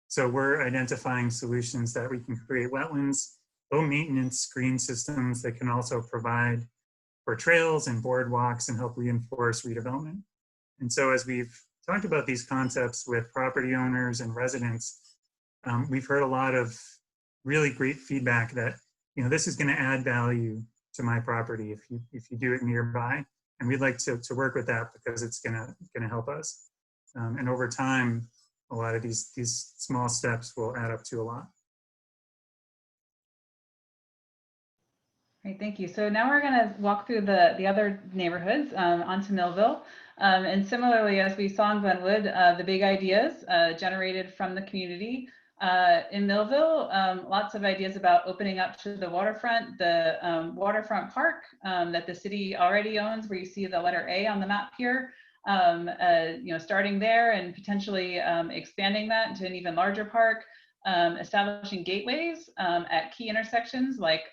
So we're identifying solutions that we can create wetlands, low maintenance green systems that can also provide for trails and boardwalks and help reinforce redevelopment. And so as we've talked about these concepts with property owners and residents, we've heard a lot of really great feedback that, you know, this is going to add value to my property if you do it nearby, and we'd like to work with that because it's gonna help us. And over time, a lot of these small steps will add up to a lot. Great, thank you. So now we're going to walk through the other neighborhoods onto Millville. And similarly, as we saw in Glenwood, the big ideas generated from the community. In Millville, lots of ideas about opening up to the waterfront park that the city already owns, where you see the letter A on the map here. Starting there and potentially expanding that into an even larger park. Establishing gateways at key intersections like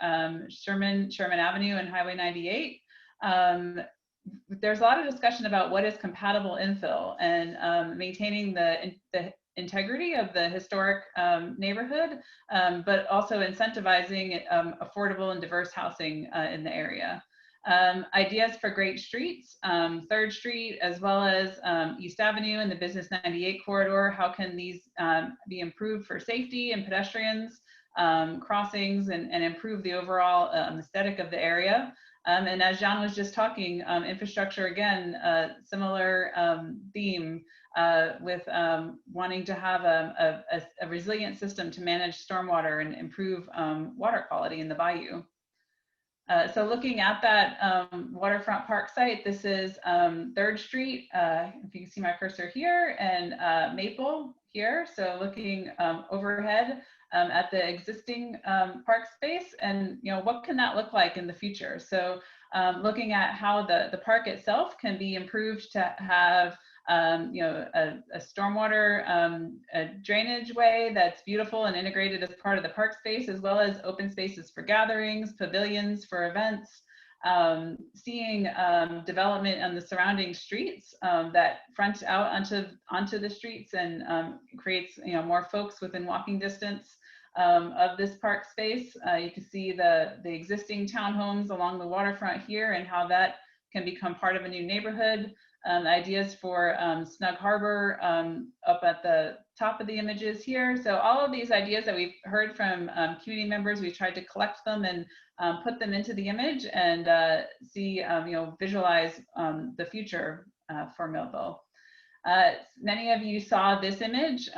Sherman Avenue and Highway 98. There's a lot of discussion about what is compatible infill and maintaining the integrity of the historic neighborhood, but also incentivizing affordable and diverse housing in the area. Ideas for great streets, 3rd Street, as well as East Avenue and the Business 98 corridor. How can these be improved for safety and pedestrians, crossings, and improve the overall aesthetic of the area? And as John was just talking, infrastructure, again, similar theme with wanting to have a resilient system to manage stormwater and improve water quality in the bayou. So looking at that waterfront park site, this is 3rd Street, if you can see my cursor here, and Maple here. So looking overhead at the existing park space, and what can that look like in the future? So looking at how the park itself can be improved to have a stormwater a drainage way that's beautiful and integrated as part of the park space, as well as open spaces for gatherings, pavilions for events, seeing development on the surrounding streets that front out onto the streets and creates more folks within walking distance of this park space. You can see the existing townhomes along the waterfront here and how that can become part of a new neighborhood. Ideas for Snug Harbor up at the top of the images here. So all of these ideas that we've heard from community members, we tried to collect them and put them into the image and see, visualize the future for Millville. Many of you saw this image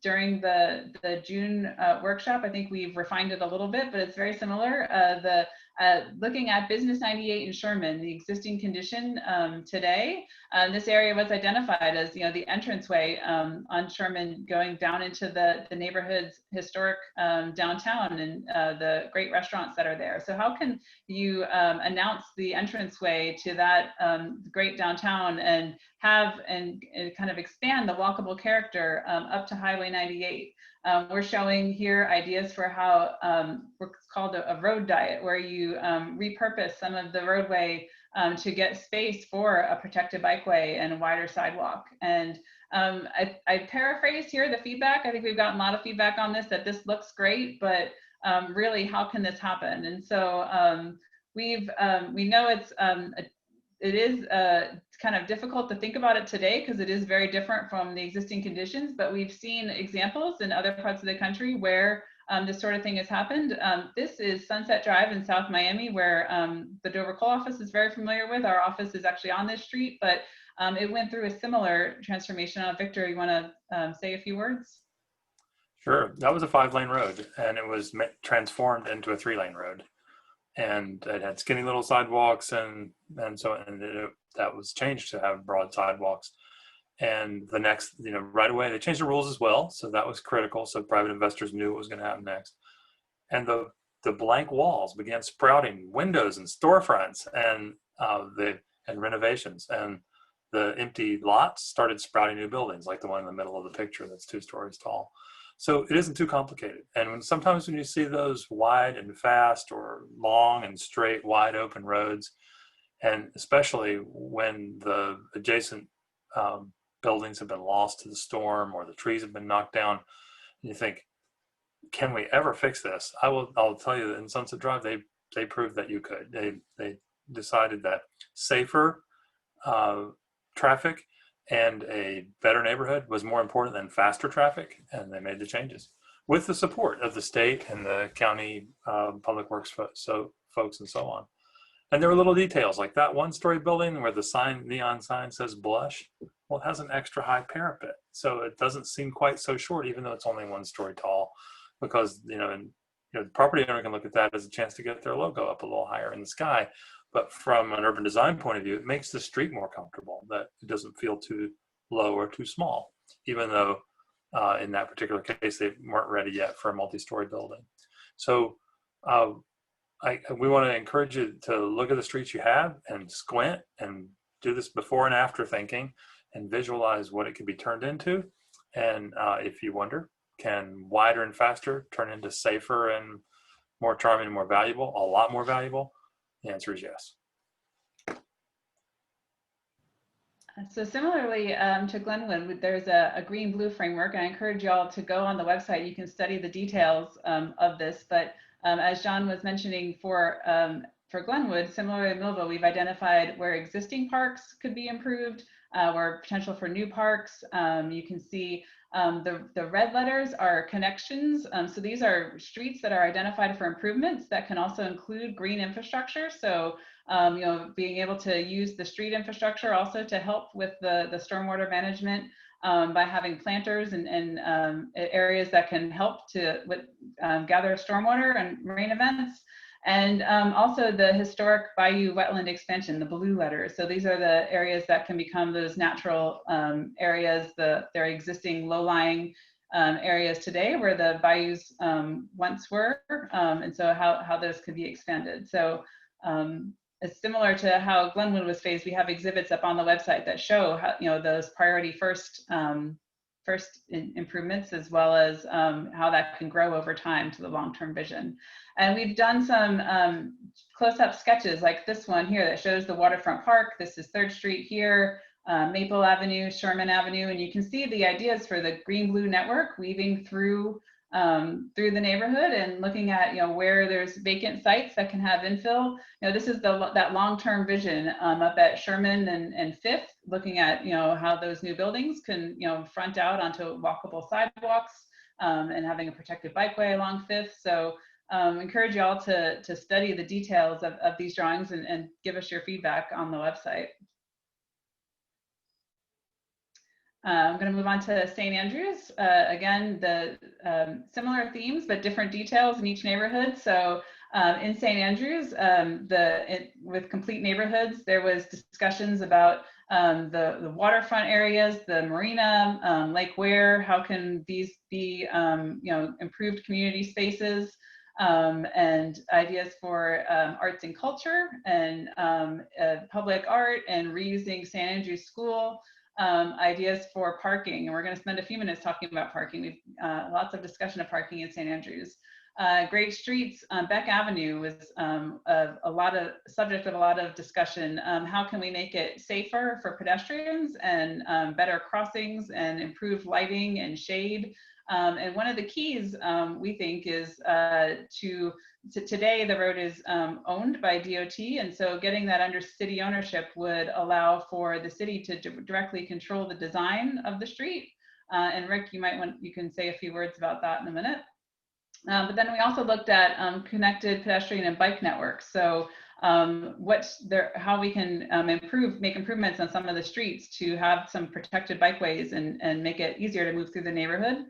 during the June workshop. I think we've refined it a little bit, but it's very similar. Looking at Business 98 in Sherman, the existing condition today, this area was identified as the entranceway on Sherman going down into the neighborhood's historic downtown and the great restaurants that are there. So how can you announce the entranceway to that great downtown and have and kind of expand the walkable character up to Highway 98? We're showing here ideas for how what's called a road diet, where you repurpose some of the roadway to get space for a protected bikeway and a wider sidewalk. And I paraphrased here the feedback. I think we've gotten a lot of feedback on this, that this looks great, but really, how can this happen? And so we know it is kind of difficult to think about it today because it is very different from the existing conditions, but we've seen examples in other parts of the country where this sort of thing has happened. This is Sunset Drive in South Miami, where the Dover Coal office is very familiar with. Our office is actually on this street, but it went through a similar transformation. Victor, you want to say a few words? Sure. That was a 5-lane road, and it was transformed into a 3-lane road. And it had skinny little sidewalks, and that was changed to have broad sidewalks. And the next, right away, they changed the rules as well. So that was critical. So private investors knew what was going to happen next. And the blank walls began sprouting windows and storefronts and renovations. And the empty lots started sprouting new buildings, like the one in the middle of the picture that's 2 stories tall. So it isn't too complicated. And sometimes when you see those wide and fast or long and straight, wide open roads, and especially when the adjacent buildings have been lost to the storm or the trees have been knocked down, and you think, can we ever fix this? I'll tell you that in Sunset Drive, they proved that you could. They decided that safer traffic and a better neighborhood was more important than faster traffic, and they made the changes with the support of the state and the county public works folks and so on. And there were little details like that 1-story building where the neon sign says blush. Well, it has an extra high parapet, so it doesn't seem quite so short, even though it's only 1 story tall, because the property owner can look at that as a chance to get their logo up a little higher in the sky. But from an urban design point of view, it makes the street more comfortable, that it doesn't feel too low or too small, even though in that particular case, they weren't ready yet for a multi-story building. So we want to encourage you to look at the streets you have and squint and do this before and after thinking and visualize what it could be turned into. And if you wonder, can wider and faster turn into safer and more charming and more valuable, a lot more valuable? The answer is yes. So similarly to Glenwood, there's a green-blue framework. I encourage y'all to go on the website. You can study the details of this. But as John was mentioning, for Glenwood, similar to Millville, we've identified where existing parks could be improved, where potential for new parks. You can see the red letters are connections. So these are streets that are identified for improvements that can also include green infrastructure. So being able to use the street infrastructure also to help with the stormwater management by having planters and areas that can help to gather stormwater and rain events. And also the historic bayou wetland expansion, the blue letters. So these are the areas that can become those natural areas, their existing low-lying areas today where the bayous once were, and so how those could be expanded. So it's similar to how Glenwood was phased. We have exhibits up on the website that show how, those priority first improvements, as well as how that can grow over time to the long-term vision. And we've done some close-up sketches like this one here that shows the waterfront park. This is 3rd Street here, Maple Avenue, Sherman Avenue, and you can see the ideas for the green-blue network weaving through the neighborhood and looking at where there's vacant sites that can have infill. This is that long-term vision up at Sherman and 5th, looking at how those new buildings can front out onto walkable sidewalks and having a protected bikeway along 5th. So encourage you all to study the details of these drawings and give us your feedback on the website. I'm going to move on to St. Andrews. Again, the similar themes, but different details in each neighborhood. So in St. Andrews, with complete neighborhoods, there was discussions about the waterfront areas, the marina, Lake Ware, how can these be improved community spaces, and ideas for arts and culture and public art and reusing St. Andrews School. Ideas for parking, and we're going to spend a few minutes talking about parking. We've lots of discussion of parking in St. Andrews. Great streets, Beck Avenue was subject of a lot of discussion. How can we make it safer for pedestrians and better crossings and improved lighting and shade? And one of the keys we think is today the road is owned by DOT, and so getting that under city ownership would allow for the city to directly control the design of the street. And Rick, you can say a few words about that in a minute. But then we also looked at connected pedestrian and bike networks. So how we can make improvements on some of the streets to have some protected bikeways and make it easier to move through the neighborhood.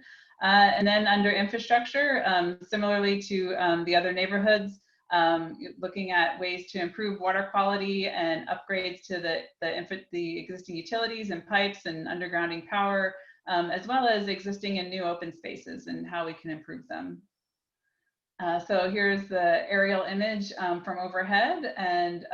And then under infrastructure, similarly to the other neighborhoods, looking at ways to improve water quality and upgrades to the existing utilities and pipes and undergrounding power, as well as existing and new open spaces and how we can improve them. So here's the aerial image from overhead, and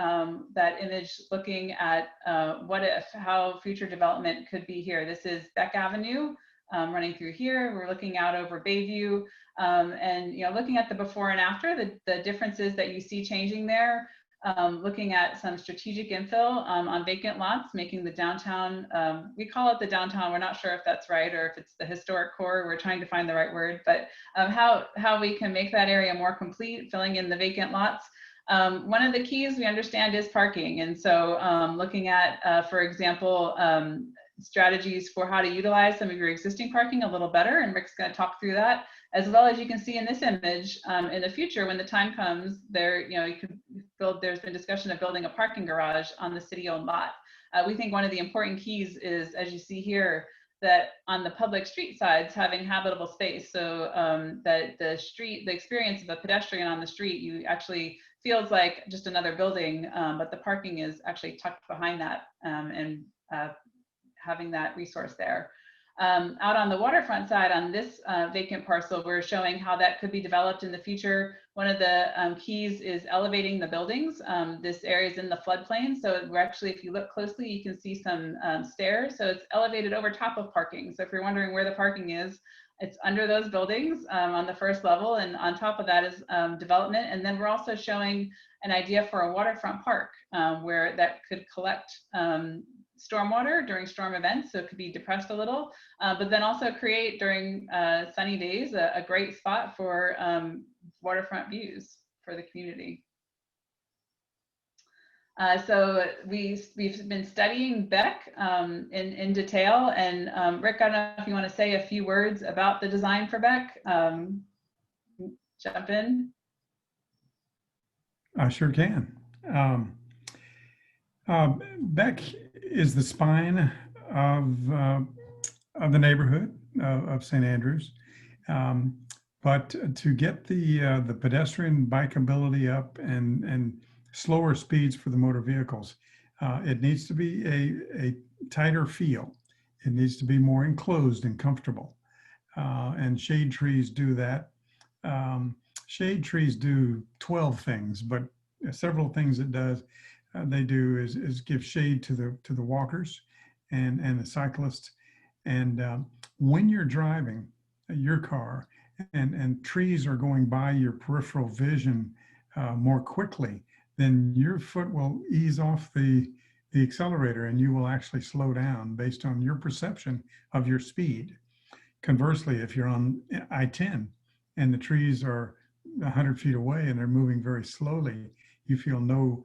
that image looking at how future development could be here. This is Beck Avenue. Running through here, we're looking out over Bayview, and looking at the before and after, the differences that you see changing there. Looking at some strategic infill on vacant lots, making the downtown. We call it the downtown. We're not sure if that's right or if it's the historic core. We're trying to find the right word, but how we can make that area more complete, filling in the vacant lots. One of the keys we understand is parking, and so looking at, for example, strategies for how to utilize some of your existing parking a little better, and Rick's going to talk through that, as well as you can see in this image. In the future, when the time comes, you could build. There's been discussion of building a parking garage on the city-owned lot. We think one of the important keys is, as you see here, that on the public street sides, having habitable space, so that the experience of a pedestrian on the street, you actually feels like just another building, but the parking is actually tucked behind that, and having that resource there. Out on the waterfront side, on this vacant parcel, we're showing how that could be developed in the future. One of the keys is elevating the buildings. This area is in the floodplain, so we're actually, if you look closely, you can see some stairs. So it's elevated over top of parking. So if you're wondering where the parking is, it's under those buildings on the first level, and on top of that is development. And then we're also showing an idea for a waterfront park where that could collect stormwater during storm events, so it could be depressed a little, but then also create during sunny days a great spot for waterfront views for the community. So we've been studying Beck in detail, and Rick, I don't know if you want to say a few words about the design for Beck. Jump in. I sure can. Beck is the spine of the neighborhood of St. Andrews. But to get the pedestrian bikeability up and slower speeds for the motor vehicles, it needs to be a tighter feel. It needs to be more enclosed and comfortable. And shade trees do that. Shade trees do 12 things, but several things it does, they do is give shade to the walkers and the cyclists. And when you're driving your car and trees are going by your peripheral vision more quickly, then your foot will ease off the accelerator and you will actually slow down based on your perception of your speed. Conversely, if you're on I-10 and the trees are 100 feet away and they're moving very slowly, you feel no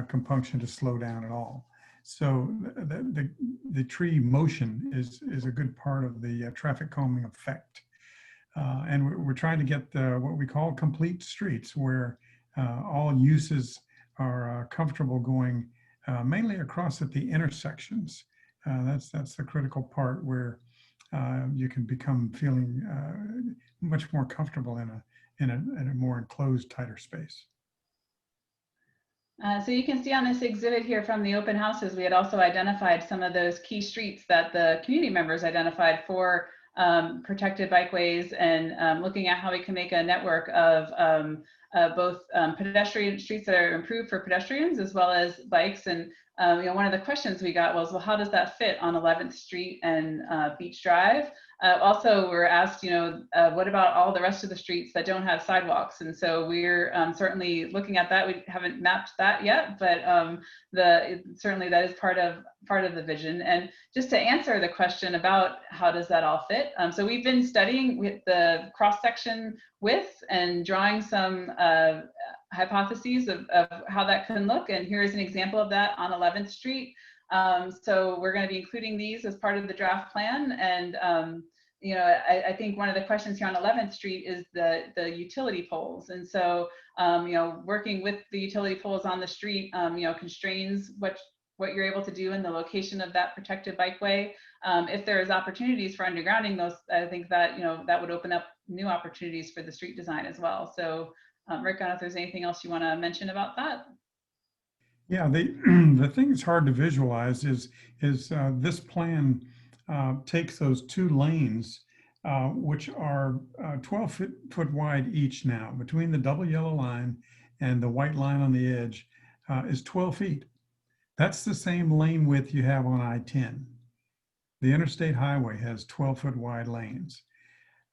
compunction to slow down at all. So the tree motion is a good part of the traffic calming effect. And we're trying to get what we call complete streets, where all uses are comfortable going mainly across at the intersections. That's the critical part where you can become feeling much more comfortable in a more enclosed, tighter space. So you can see on this exhibit here from the open houses, we had also identified some of those key streets that the community members identified for protected bikeways, and looking at how we can make a network of both pedestrian streets that are improved for pedestrians as well as bikes. And one of the questions we got was, well, how does that fit on 11th Street and Beach Drive? Also, we're asked, what about all the rest of the streets that don't have sidewalks? And so we're certainly looking at that. We haven't mapped that yet, but certainly that is part of the vision. And just to answer the question about how does that all fit, so we've been studying with the cross-section width and drawing some hypotheses of how that can look. And here's an example of that on 11th Street. So we're going to be including these as part of the draft plan. And I think one of the questions here on 11th Street is the utility poles. And so working with the utility poles on the street constrains what you're able to do in the location of that protected bikeway. If there's opportunities for undergrounding those, I think that that would open up new opportunities for the street design as well. So Rick, I don't know if there's anything else you want to mention about that. Yeah, the thing that's hard to visualize is this plan takes those two lanes, which are 12 foot wide each now. Between the double yellow line and the white line on the edge is 12 feet. That's the same lane width you have on I-10. The interstate highway has 12-foot wide lanes.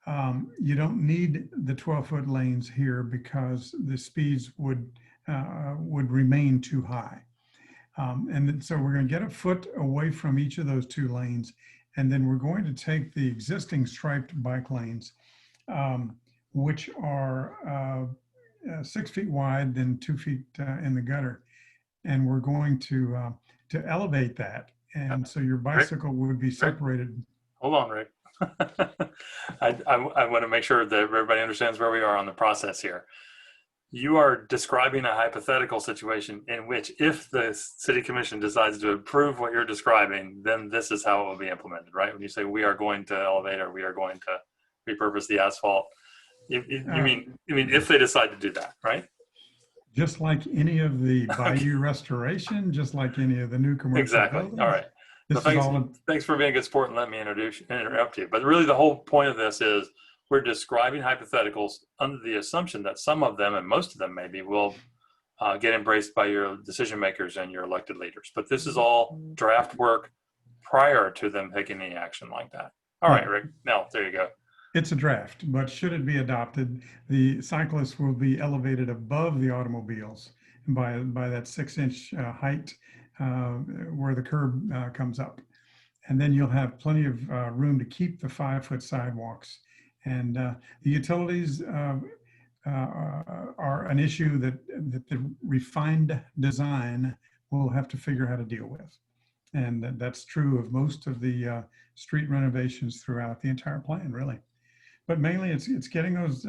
You don't need the 12-foot lanes here because the speeds would remain too high. And so we're going to get a foot away from each of those two lanes, and then we're going to take the existing striped bike lanes, which are 6 feet wide, then 2 feet in the gutter, and we're going to elevate that, and so your bicycle would be separated. Hold on, Rick. I want to make sure that everybody understands where we are on the process here. You are describing a hypothetical situation in which, if the city commission decides to approve what you're describing, then this is how it will be implemented, right? When you say we are going to elevate or we are going to repurpose the asphalt, you mean if they decide to do that, right? Just like any of the bayou restoration, just like any of the new commercial Exactly. buildings. All right. So thanks for being a good sport and let me interrupt you. But really the whole point of this is we're describing hypotheticals under the assumption that some of them, and most of them maybe, will get embraced by your decision makers and your elected leaders. But this is all draft work prior to them taking any action like that. All right, Rick. Now, there you go. It's a draft, but should it be adopted, the cyclists will be elevated above the automobiles by that 6-inch height where the curb comes up. And then you'll have plenty of room to keep the 5-foot sidewalks. And the utilities are an issue that the refined design will have to figure out how to deal with. And that's true of most of the street renovations throughout the entire plan, really. But mainly it's getting those,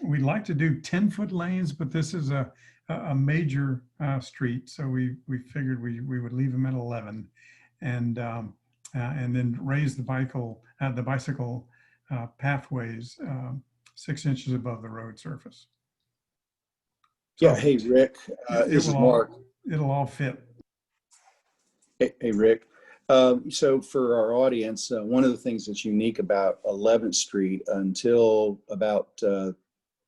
we'd like to do 10-foot lanes, but this is a major street. So we figured we would leave them at 11 and then raise the bicycle pathways 6 inches above the road surface. Yeah. So Hey, Rick, it this is will Mark. it'll all fit. Hey, Rick. So for our audience, one of the things that's unique about 11th Street until about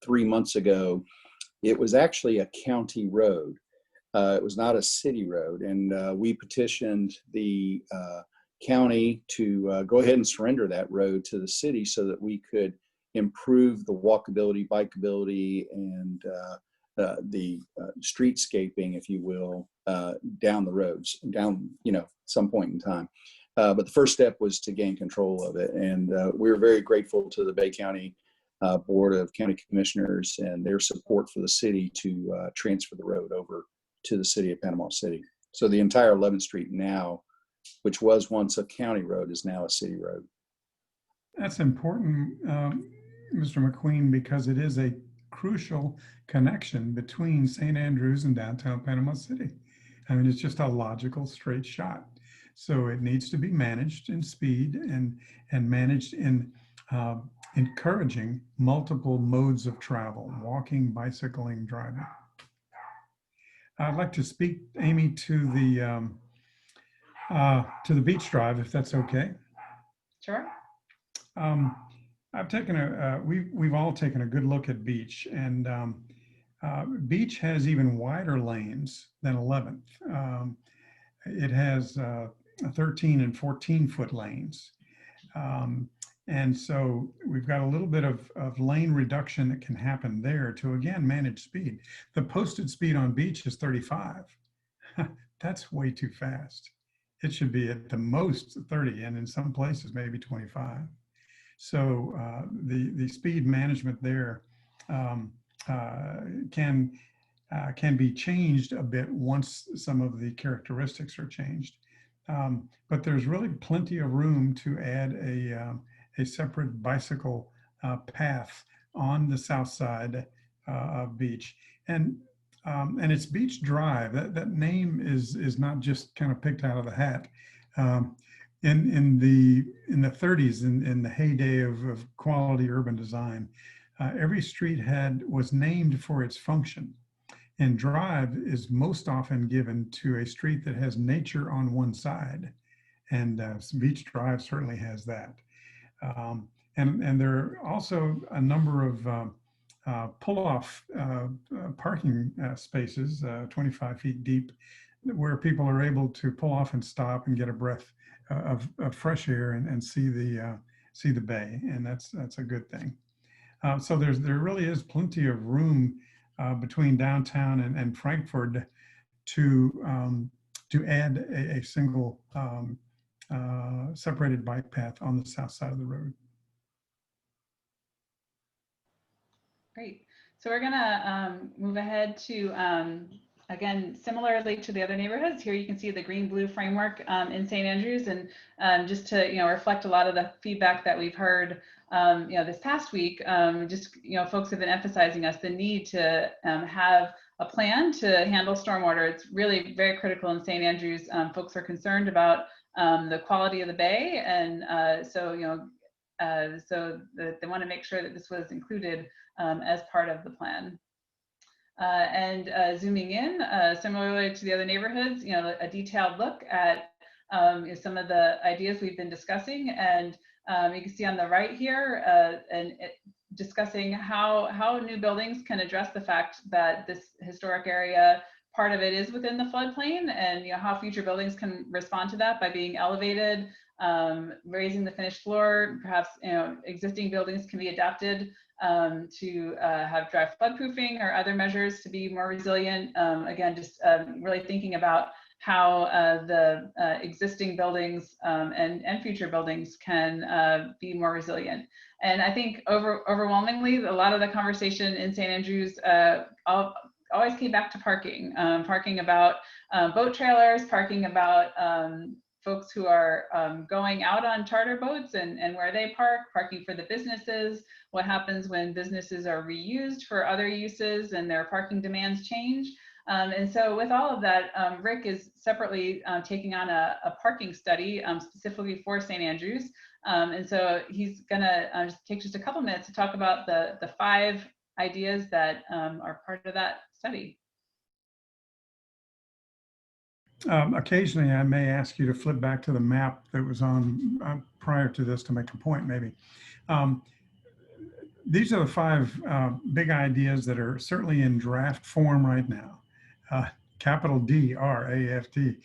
3 months ago, it was actually a county road. It was not a city road. And we petitioned the county to go ahead and surrender that road to the city so that we could improve the walkability, bikeability, and the streetscaping, if you will, down the roads, down, some point in time. But the first step was to gain control of it. And we were very grateful to the Bay County Board of County Commissioners and their support for the city to transfer the road over to the city of Panama City. So the entire 11th Street now, which was once a county road, is now a city road. That's important, Mr. McQueen, because it is a crucial connection between St. Andrews and downtown Panama City. I mean, it's just a logical straight shot. So it needs to be managed in speed and managed in encouraging multiple modes of travel: walking, bicycling, driving. I'd like to speak, Amy, to the beach drive, if that's okay. Sure. I've taken we've all taken a good look at Beach, and Beach has even wider lanes than 11th. It has 13 and 14-foot lanes. And so we've got a little bit of lane reduction that can happen there to, again, manage speed. The posted speed on Beach is 35. That's way too fast. It should be at the most 30, and in some places maybe 25. So the speed management there can be changed a bit once some of the characteristics are changed. But there's really plenty of room to add a separate bicycle path on the south side of Beach. And it's Beach Drive. That name is not just kind of picked out of the hat. In the 30s, in the heyday of quality urban design, every street was named for its function. And drive is most often given to a street that has nature on one side. And Beach Drive certainly has that. And there are also a number of pull-off parking spaces, 25 feet deep, where people are able to pull off and stop and get a breath of fresh air and see the bay. And that's a good thing. So there really is plenty of room between downtown and Frankfurt to add a single separated bike path on the south side of the road. Great. So we're gonna move ahead to, again, similarly to the other neighborhoods, here you can see the green-blue framework in St. Andrews, and just to reflect a lot of the feedback that we've heard this past week. Folks have been emphasizing the need to have a plan to handle stormwater. It's really very critical in St. Andrews. Folks are concerned about the quality of the bay, and so they want to make sure that this was included as part of the plan. Zooming in, similarly to the other neighborhoods, a detailed look at some of the ideas we've been discussing, and you can see on the right here, discussing how new buildings can address the fact that this historic area, part of it is within the floodplain, and how future buildings can respond to that by being elevated, raising the finished floor. Perhaps existing buildings can be adapted to have dry floodproofing or other measures to be more resilient. Again, just really thinking about how the existing buildings and future buildings can be more resilient. And I think overwhelmingly, a lot of the conversation in St. Andrews always came back to parking. Parking about boat trailers, parking about folks who are going out on charter boats and where they park, parking for the businesses, what happens when businesses are reused for other uses and their parking demands change. And so with all of that, Rick is separately taking on a parking study specifically for St. Andrews And so he's gonna just take just a couple minutes to talk about the 5 ideas that are part of that study. Occasionally, I may ask you to flip back to the map that was on prior to this to make a point, maybe. These are the 5 big ideas that are certainly in draft form right now. Capital DRAFT.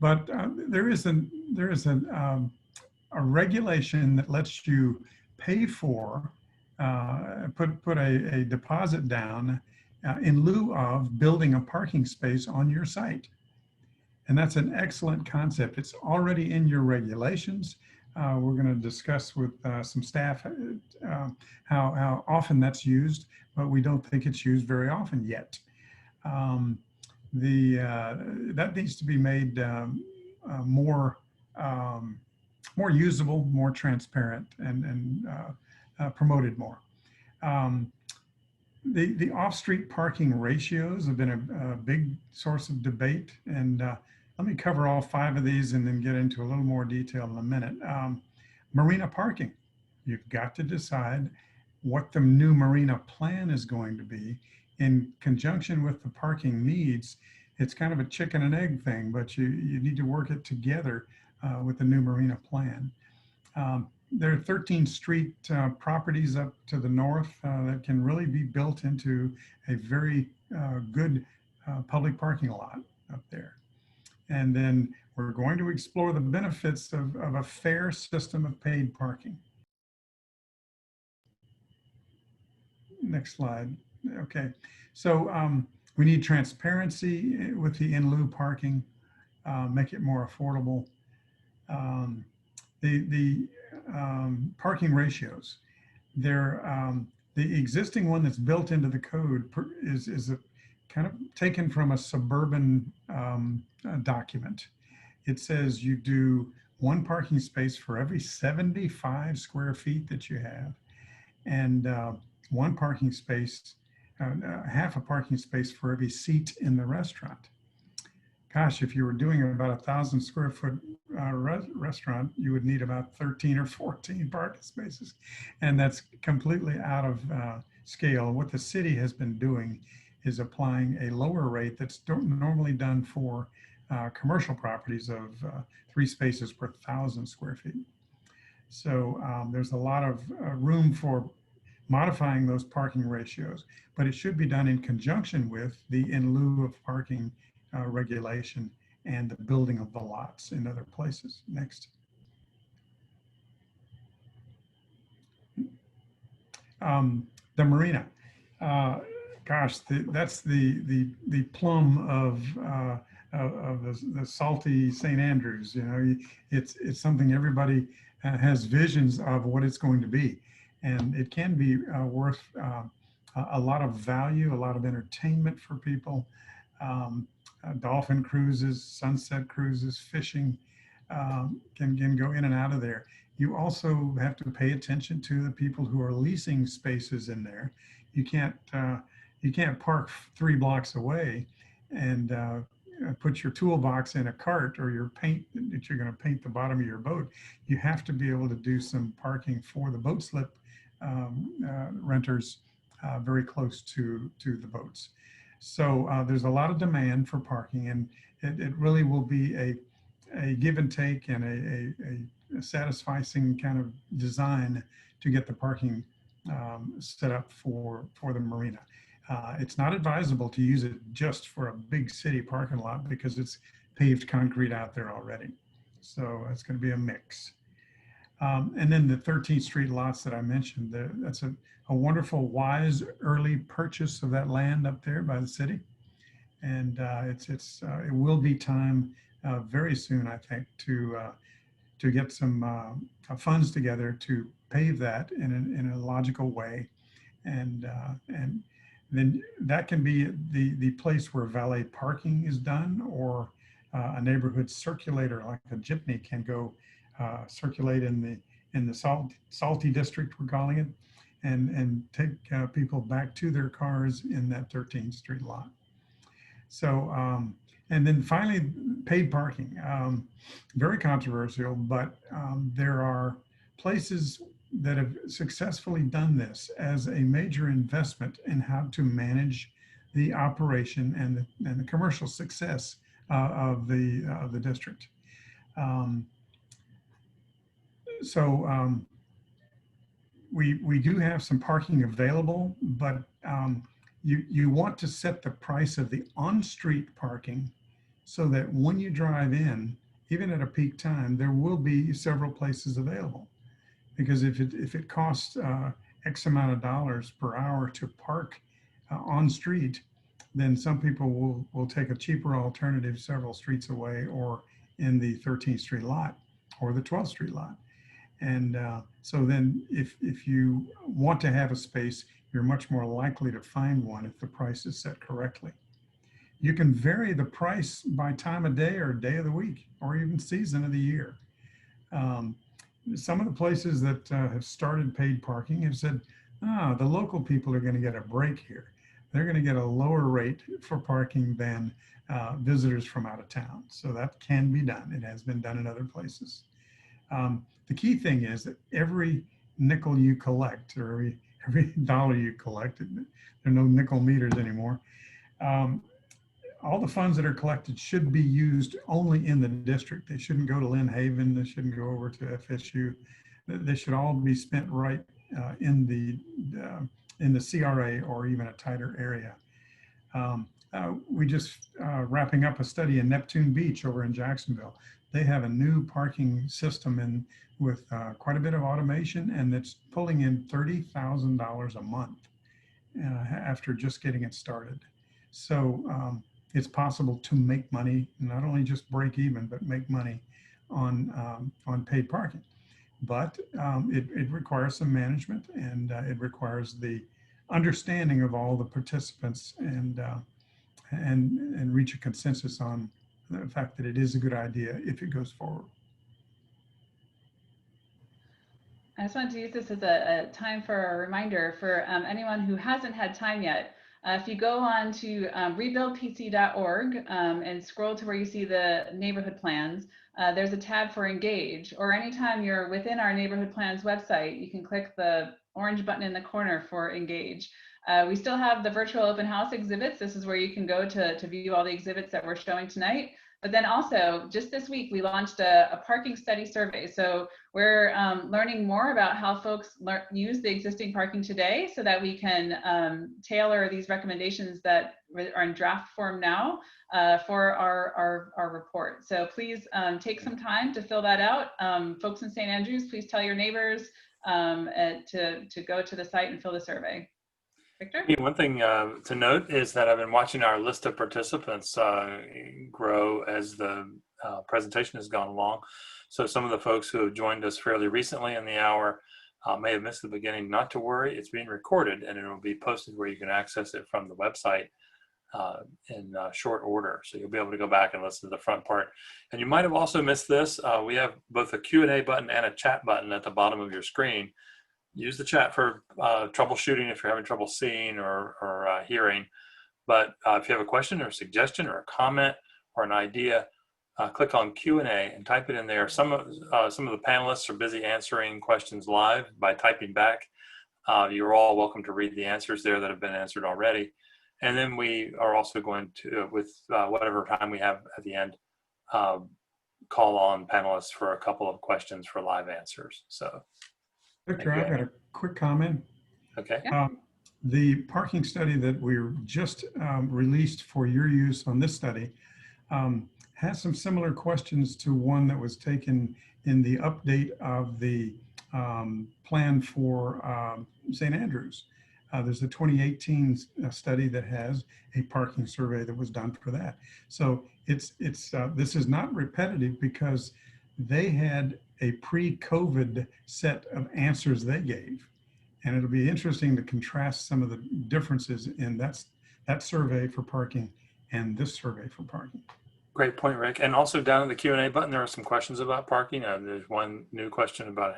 But there is a regulation that lets you pay for, put a deposit down in lieu of building a parking space on your site. And that's an excellent concept. It's already in your regulations. We're going to discuss with some staff how often that's used, but we don't think it's used very often yet. That needs to be made more usable, more transparent, and promoted more. The off-street parking ratios have been a big source of debate, and let me cover all 5 of these and then get into a little more detail in a minute. Marina parking. You've got to decide what the new marina plan is going to be in conjunction with the parking needs. It's kind of a chicken and egg thing, but you need to work it together with the new marina plan. There are 13 street properties up to the north that can really be built into a very good public parking lot up there. And then we're going to explore the benefits of a fair system of paid parking. Next slide. Okay, so we need transparency with the in lieu parking, make it more affordable. The parking ratios, the existing one that's built into the code is a kind of taken from a suburban document. It says you do 1 parking space for every 75 square feet that you have, and 1 parking space, half a parking space for every seat in the restaurant. Gosh, if you were doing about 1,000 square foot restaurant, you would need about 13 or 14 parking spaces. And that's completely out of scale. What the city has been doing is applying a lower rate that's normally done for commercial properties of 3 spaces per 1,000 square feet. So there's a lot of room for modifying those parking ratios, but it should be done in conjunction with the in lieu of parking regulation and the building of the lots in other places. Next. The marina. Gosh, that's the plum of the salty St. Andrews. You know, it's something everybody has visions of what it's going to be, and it can be worth a lot of value, a lot of entertainment for people. Dolphin cruises, sunset cruises, fishing can go in and out of there. You also have to pay attention to the people who are leasing spaces in there. You can't park 3 blocks away and put your toolbox in a cart or your paint that you're going to paint the bottom of your boat. You have to be able to do some parking for the boat slip renters very close to the boats. So there's a lot of demand for parking, and it really will be a give and take and a satisfying kind of design to get the parking set up for the marina. It's not advisable to use it just for a big city parking lot because it's paved concrete out there already. So it's going to be a mix. And then the 13th Street lots that I mentioned, that's a wonderful, wise, early purchase of that land up there by the city. And it will be time very soon, I think, to get some funds together to pave that in a logical way. And then that can be the place where valet parking is done, or a neighborhood circulator like a jeepney can go circulate in the salty district, we're calling it, and take people back to their cars in that 13th Street lot. So And then finally, paid parking. Very controversial, but there are places that have successfully done this as a major investment in how to manage the operation and the commercial success of the district. We do have some parking available, but you want to set the price of the on-street parking so that when you drive in, even at a peak time, there will be several places available. Because if it costs X amount of dollars per hour to park on street, then some people will take a cheaper alternative several streets away or in the 13th Street lot or the 12th Street lot. And so then if you want to have a space, you're much more likely to find one if the price is set correctly. You can vary the price by time of day or day of the week or even season of the year. Some of the places that have started paid parking have said, the local people are going to get a break here. They're going to get a lower rate for parking than visitors from out of town. So that can be done. It has been done in other places. The key thing is that every nickel you collect or every dollar you collect, there are no nickel meters anymore. All the funds that are collected should be used only in the district. They shouldn't go to Lynn Haven. They shouldn't go over to FSU. They should all be spent right in the CRA or even a tighter area. We just wrapping up a study in Neptune Beach over in Jacksonville. They have a new parking system with quite a bit of automation, and it's pulling in $30,000 a month after just getting it started. So it's possible to make money, not only just break even, but make money on paid parking. But it requires some management, and it requires the understanding of all the participants and reach a consensus on the fact that it is a good idea if it goes forward. I just wanted to use this as a time for a reminder for anyone who hasn't had time yet. If you go on to rebuildpc.org and scroll to where you see the neighborhood plans, there's a tab for Engage, or anytime you're within our neighborhood plans website, you can click the orange button in the corner for Engage. We still have the virtual open house exhibits. This is where you can go to view all the exhibits that we're showing tonight. But then also, just this week, we launched a parking study survey. So we're learning more about how folks use the existing parking today so that we can tailor these recommendations that are in draft form now for our report. So please take some time to fill that out. Folks in St. Andrews, please tell your neighbors to go to the site and fill the survey. Victor? One thing to note is that I've been watching our list of participants grow as the presentation has gone along. So some of the folks who have joined us fairly recently in the hour may have missed the beginning. Not to worry, it's being recorded and it will be posted where you can access it from the website in short order. So you'll be able to go back and listen to the front part. And you might have also missed this. We have both a Q&A button and a chat button at the bottom of your screen. Use the chat for troubleshooting if you're having trouble seeing or hearing. But if you have a question or a suggestion or a comment or an idea, click on Q&A and type it in there. Some of the panelists are busy answering questions live by typing back. You're all welcome to read the answers there that have been answered already. And then we are also going to, with whatever time we have at the end, call on panelists for a couple of questions for live answers. So. Victor, I've got a quick comment. Okay. The parking study that we just released for your use on this study has some similar questions to one that was taken in the update of the plan for St. Andrews. There's a 2018 study that has a parking survey that was done for that. So this is not repetitive because they had a pre-COVID set of answers they gave. And it'll be interesting to contrast some of the differences in that survey for parking and this survey for parking. Great point, Rick. And also down in the Q&A button, there are some questions about parking. There's one new question about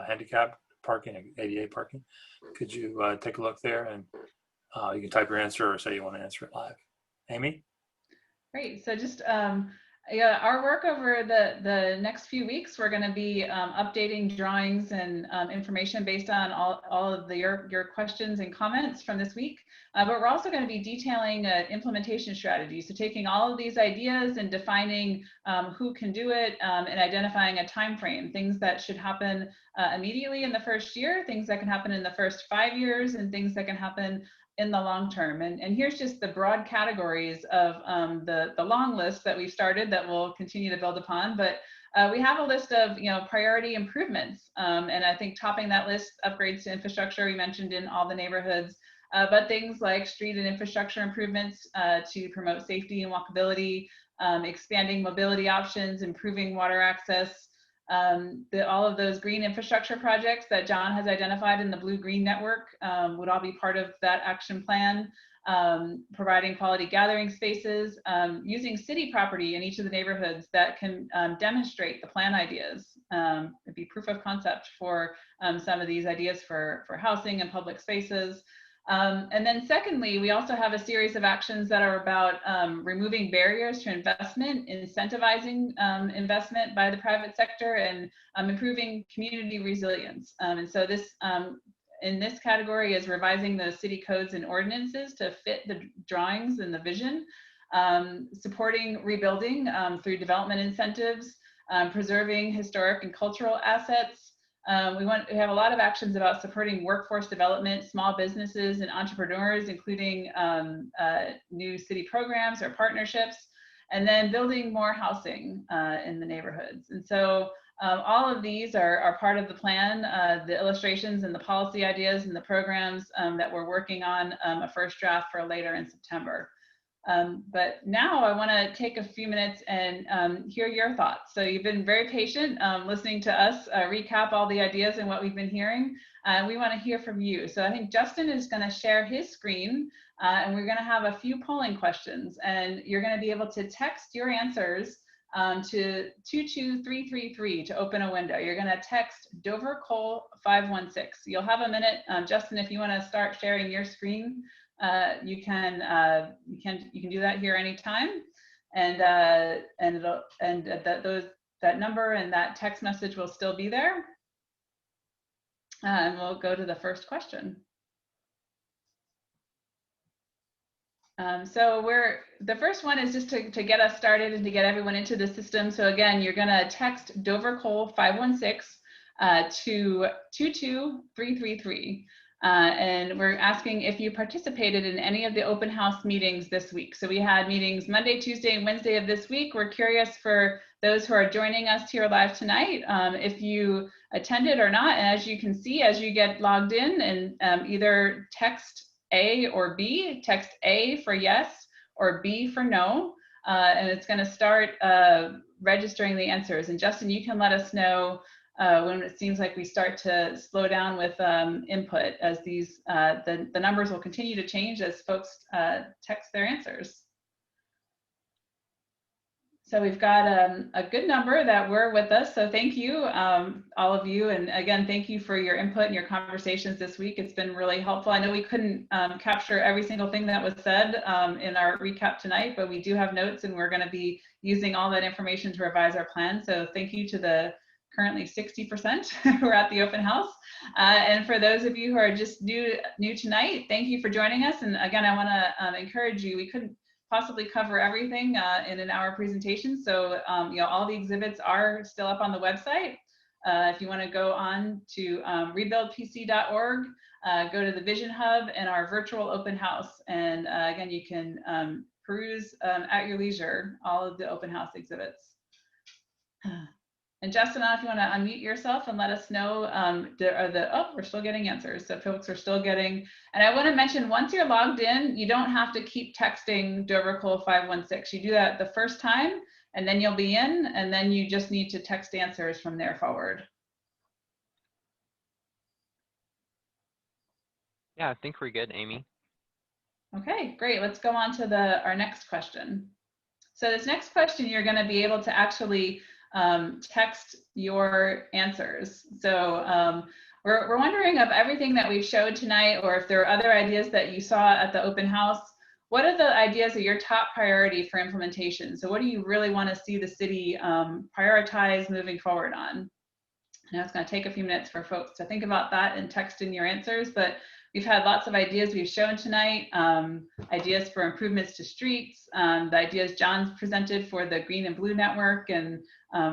handicap parking, ADA parking. Could you take a look there and you can type your answer or say you want to answer it live. Amy? Great. So just yeah, our work over the next few weeks, we're going to be updating drawings and information based on all of your questions and comments from this week. But we're also going to be detailing an implementation strategy. So taking all of these ideas and defining who can do it and identifying a time frame, things that should happen immediately in the first year, things that can happen in the first 5 years, and things that can happen in the long term. And here's just the broad categories of the long list that we've started that we'll continue to build upon. But we have a list of priority improvements. And I think topping that list, upgrades to infrastructure, we mentioned in all the neighborhoods, but things like street and infrastructure improvements to promote safety and walkability, expanding mobility options, improving water access, all of those green infrastructure projects that John has identified in the blue-green network would all be part of that action plan. Providing quality gathering spaces, using city property in each of the neighborhoods that can demonstrate the plan ideas. It'd be proof of concept for some of these ideas for housing and public spaces. And then secondly, we also have a series of actions that are about removing barriers to investment, incentivizing investment by the private sector, and improving community resilience. And so this, in this category, is revising the city codes and ordinances to fit the drawings and the vision, supporting rebuilding through development incentives, preserving historic and cultural assets. We have a lot of actions about supporting workforce development, small businesses and entrepreneurs, including new city programs or partnerships, and then building more housing in the neighborhoods. And so all of these are part of the plan, the illustrations and the policy ideas and the programs that we're working on, a first draft for later in September. But now I want to take a few minutes and hear your thoughts. So you've been very patient listening to us recap all the ideas and what we've been hearing. We want to hear from you. So I think Justin is going to share his screen and we're going to have a few polling questions, and you're going to be able to text your answers to 22333 to open a window. You're going to text Dover Cole 516. You'll have a minute. Justin, if you want to start sharing your screen, you can do that here anytime, and that number and that text message will still be there. And we'll go to the first question. So the first one is just to get us started and to get everyone into the system. So again, you're going to text Dover Cole 516 to 22333. And we're asking if you participated in any of the open house meetings this week. So we had meetings Monday, Tuesday, and Wednesday of this week. We're curious for those who are joining us here live tonight, if you attended or not. And as you can see, as you get logged in, and either text A or B, text A for yes or B for no, and it's going to start registering the answers. And Justin, you can let us know when it seems like we start to slow down with input, as these the numbers will continue to change as folks text their answers. So we've got a good number that were with us. So thank you, all of you. And again, thank you for your input and your conversations this week. It's been really helpful. I know we couldn't capture every single thing that was said in our recap tonight, but we do have notes, and we're going to be using all that information to revise our plan. So thank you to the currently 60% who are at the open house. And for those of you who are just new tonight, thank you for joining us. And again, I want to encourage you, we couldn't possibly cover everything in an hour presentation. So all the exhibits are still up on the website. If you want to go on to rebuildpc.org, go to the Vision Hub and our virtual open house. And again, you can peruse at your leisure all of the open house exhibits. And Justin, if you want to unmute yourself and let us know, we're still getting answers. So folks are still getting, and I want to mention, once you're logged in, you don't have to keep texting Dover Cole 516. You do that the first time, and then you'll be in, and then you just need to text answers from there forward. Yeah, I think we're good, Amy. Okay, great. Let's go on to our next question. So this next question, you're going to be able to actually text your answers. So we're wondering, of everything that we've showed tonight, or if there are other ideas that you saw at the open house, what are the ideas of your top priority for implementation? So what do you really want to see the city prioritize moving forward on? Now it's going to take a few minutes for folks to think about that and text in your answers, but we've had lots of ideas we've shown tonight, ideas for improvements to streets, the ideas John's presented for the green and blue network and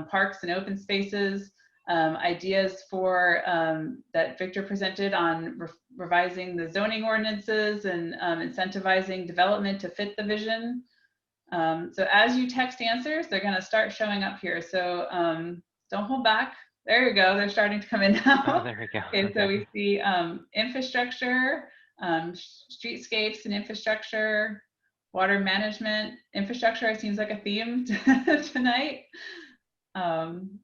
parks and open spaces, ideas for that Victor presented on revising the zoning ordinances and incentivizing development to fit the vision. So as you text answers, they're going to start showing up here. So don't hold back. There you go. They're starting to come in now. Oh, there we go. Okay, so we see infrastructure, streetscapes and infrastructure, water management. Infrastructure seems like a theme tonight. Home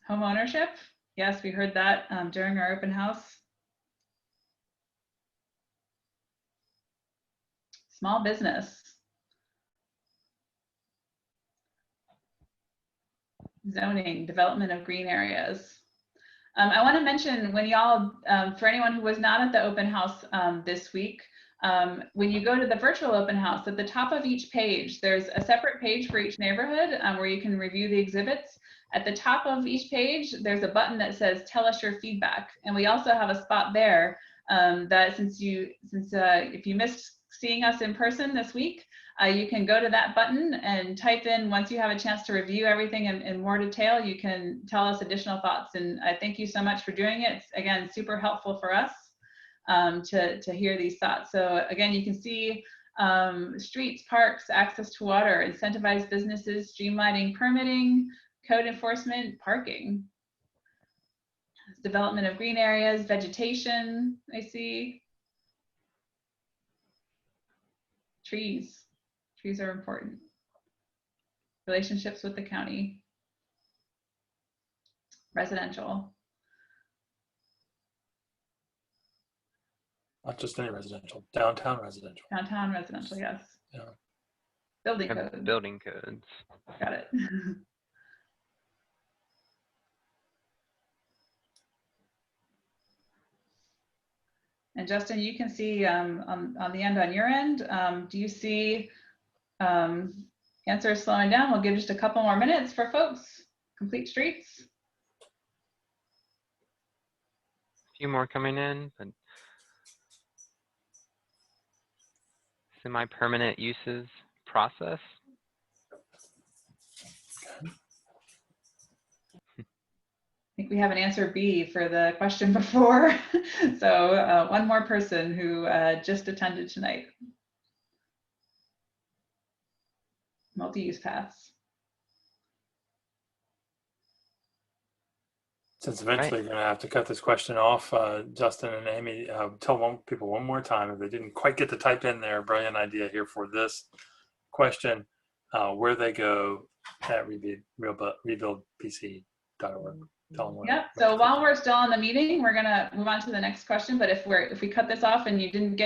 ownership. Yes, we heard that during our open house. Small business. Zoning, development of green areas. I want to mention when y'all, for anyone who was not at the open house this week, when you go to the virtual open house, at the top of each page, there's a separate page for each neighborhood where you can review the exhibits. At the top of each page, there's a button that says, tell us your feedback. And we also have a spot there that if you missed seeing us in person this week, you can go to that button and type in, once you have a chance to review everything in more detail, you can tell us additional thoughts. And I thank you so much for doing it. It's, again, super helpful for us to hear these thoughts. So again, you can see streets, parks, access to water, incentivized businesses, streamlining permitting, code enforcement, parking, development of green areas, vegetation, I see. Trees. Trees are important. Relationships with the county. Residential. Not just any residential, downtown residential. Downtown residential, yes. Yeah. Building code. Building codes. Got it. And Justin, you can see on the end on your end, do you see answers slowing down? We'll give just a couple more minutes for folks. Complete streets. A few more coming in, but semi-permanent uses process. I think we have an answer B for the question before. So one more person who just attended tonight. Multi-use paths. Since eventually you're going to have to cut this question off, Justin and Amy, tell people one more time if they didn't quite get to type in their brilliant idea here for this question, where they go at rebuildpc.org. Yeah. So while we're still on the meeting, we're gonna move on to the next question. But if we cut this off and you didn't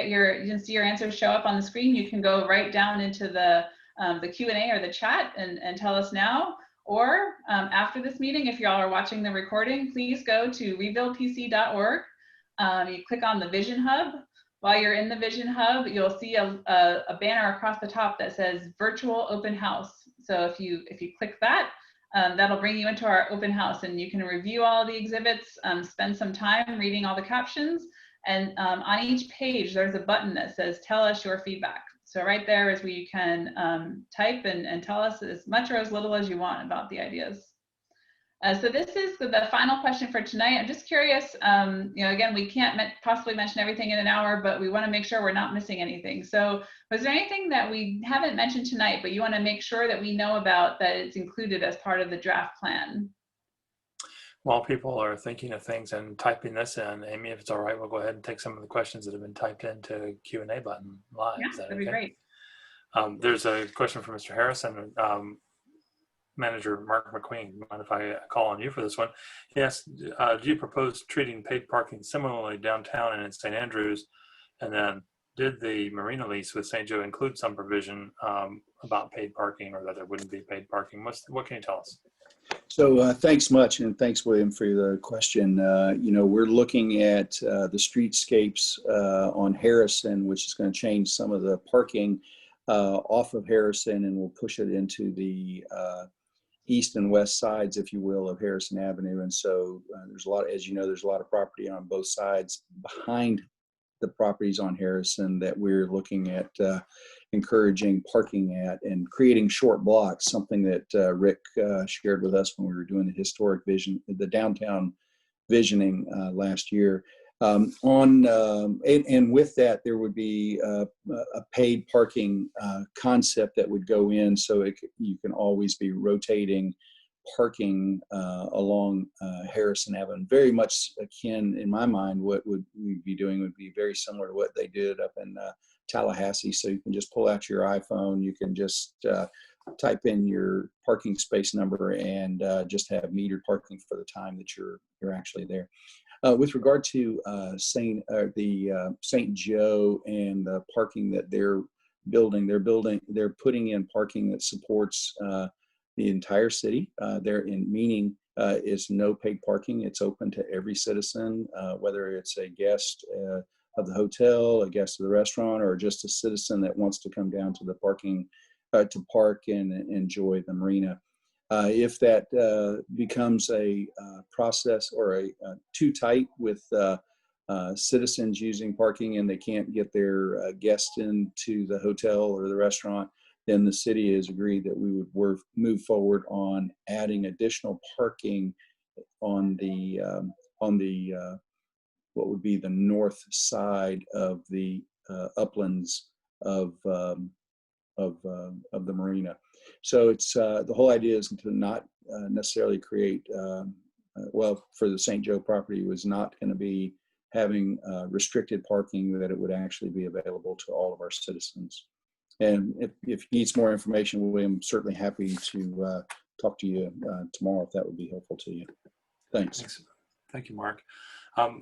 see your answers show up on the screen, you can go right down into the Q&A or the chat and tell us now. Or after this meeting, if y'all are watching the recording, please go to rebuildpc.org. You click on the Vision Hub. While you're in the Vision Hub, you'll see a banner across the top that says Virtual Open House. So if you click that, that'll bring you into our open house and you can review all the exhibits, spend some time reading all the captions. And on each page, there's a button that says, tell us your feedback. So right there is where you can type and tell us as much or as little as you want about the ideas. So this is the final question for tonight. I'm just curious, again, we can't possibly mention everything in an hour, but we want to make sure we're not missing anything. So was there anything that we haven't mentioned tonight, but you want to make sure that we know about, that it's included as part of the draft plan? While people are thinking of things and typing this in, Amy, if it's all right, we'll go ahead and take some of the questions that have been typed into Q&A button live. Yeah, that'd be great. There's a question from Mr. Harrison. Manager Mark McQueen, mind if I call on you for this one? Yes. Do you propose treating paid parking similarly downtown and in St. Andrews? And then did the Marina lease with St. Joe include some provision about paid parking, or that there wouldn't be paid parking? What can you tell us? So thanks much, and thanks, William, for the question. We're looking at the streetscapes on Harrison, which is going to change some of the parking off of Harrison, and we'll push it into the east and west sides, if you will, of Harrison Avenue. And so there's a lot, as you know, there's a lot of property on both sides behind the properties on Harrison that we're looking at encouraging parking at and creating short blocks, something that Rick shared with us when we were doing the historic vision, the downtown visioning last year. And with that, there would be a paid parking concept that would go in, so you can always be rotating parking along Harrison Avenue. Very much akin, in my mind, what we'd be doing would be very similar to what they did up in Tallahassee. So you can just pull out your iPhone, you can just type in your parking space number and just have metered parking for the time that you're actually there. With regard to St. Joe and the parking that they're putting in parking that supports the entire city. Meaning is no paid parking. It's open to every citizen, whether it's a guest of the hotel, a guest of the restaurant, or just a citizen that wants to come down to the parking to park and enjoy the marina. If that becomes a process or too tight with citizens using parking and they can't get their guests into the hotel or the restaurant, then the city has agreed that we would move forward on adding additional parking on the what would be the north side of the uplands of the marina. So it's the whole idea is to not necessarily create, for the St. Joe property was not going to be having restricted parking, that it would actually be available to all of our citizens. And if you need some more information, William, I'm certainly happy to talk to you tomorrow if that would be helpful to you. Thanks. Thank you, Mark.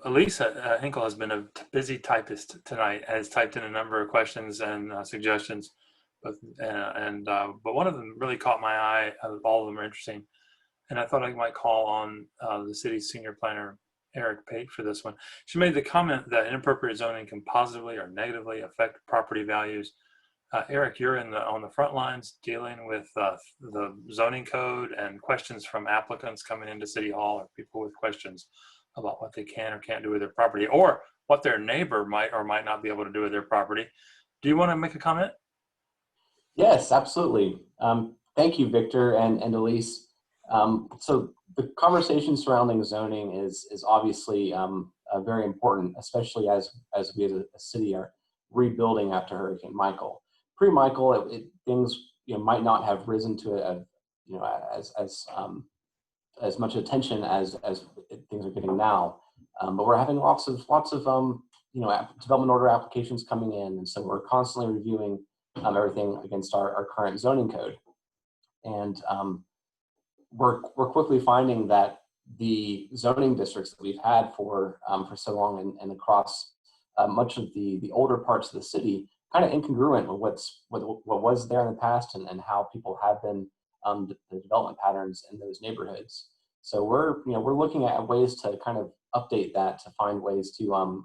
Elisa Hinkle has been a busy typist tonight, has typed in a number of questions and suggestions. But one of them really caught my eye. All of them are interesting, and I thought I might call on the city's senior planner, Eric Pate, for this one. She made the comment that inappropriate zoning can positively or negatively affect property values. Eric, you're on the front lines dealing with the zoning code and questions from applicants coming into City Hall, or people with questions about what they can or can't do with their property, or what their neighbor might or might not be able to do with their property. Do you want to make a comment? Yes, absolutely. Thank you, Victor and Elise. So the conversation surrounding zoning is obviously very important, especially as we as a city are rebuilding after Hurricane Michael. Pre-Michael, things might not have risen to as much attention as things are getting now. But we're having lots of development order applications coming in, and so we're constantly reviewing everything against our current zoning code. And we're quickly finding that the zoning districts that we've had for so long and across much of the older parts of the city, kind of incongruent with what was there in the past and how people have been the development patterns in those neighborhoods. So we're looking at ways to kind of update that, to find ways to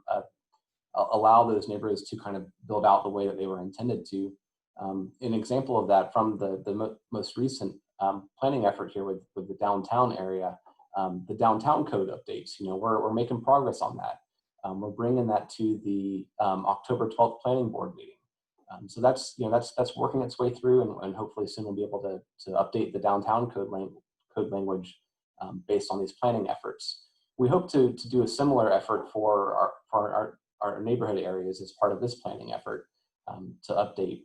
allow those neighborhoods to kind of build out the way that they were intended to. An example of that from the most recent planning effort here with the downtown area, the downtown code updates. We're making progress on that. We're bringing that to the October 12th planning board meeting. So that's working its way through, and hopefully soon we'll be able to update the downtown code language based on these planning efforts. We hope to do a similar effort for our neighborhood areas as part of this planning effort to update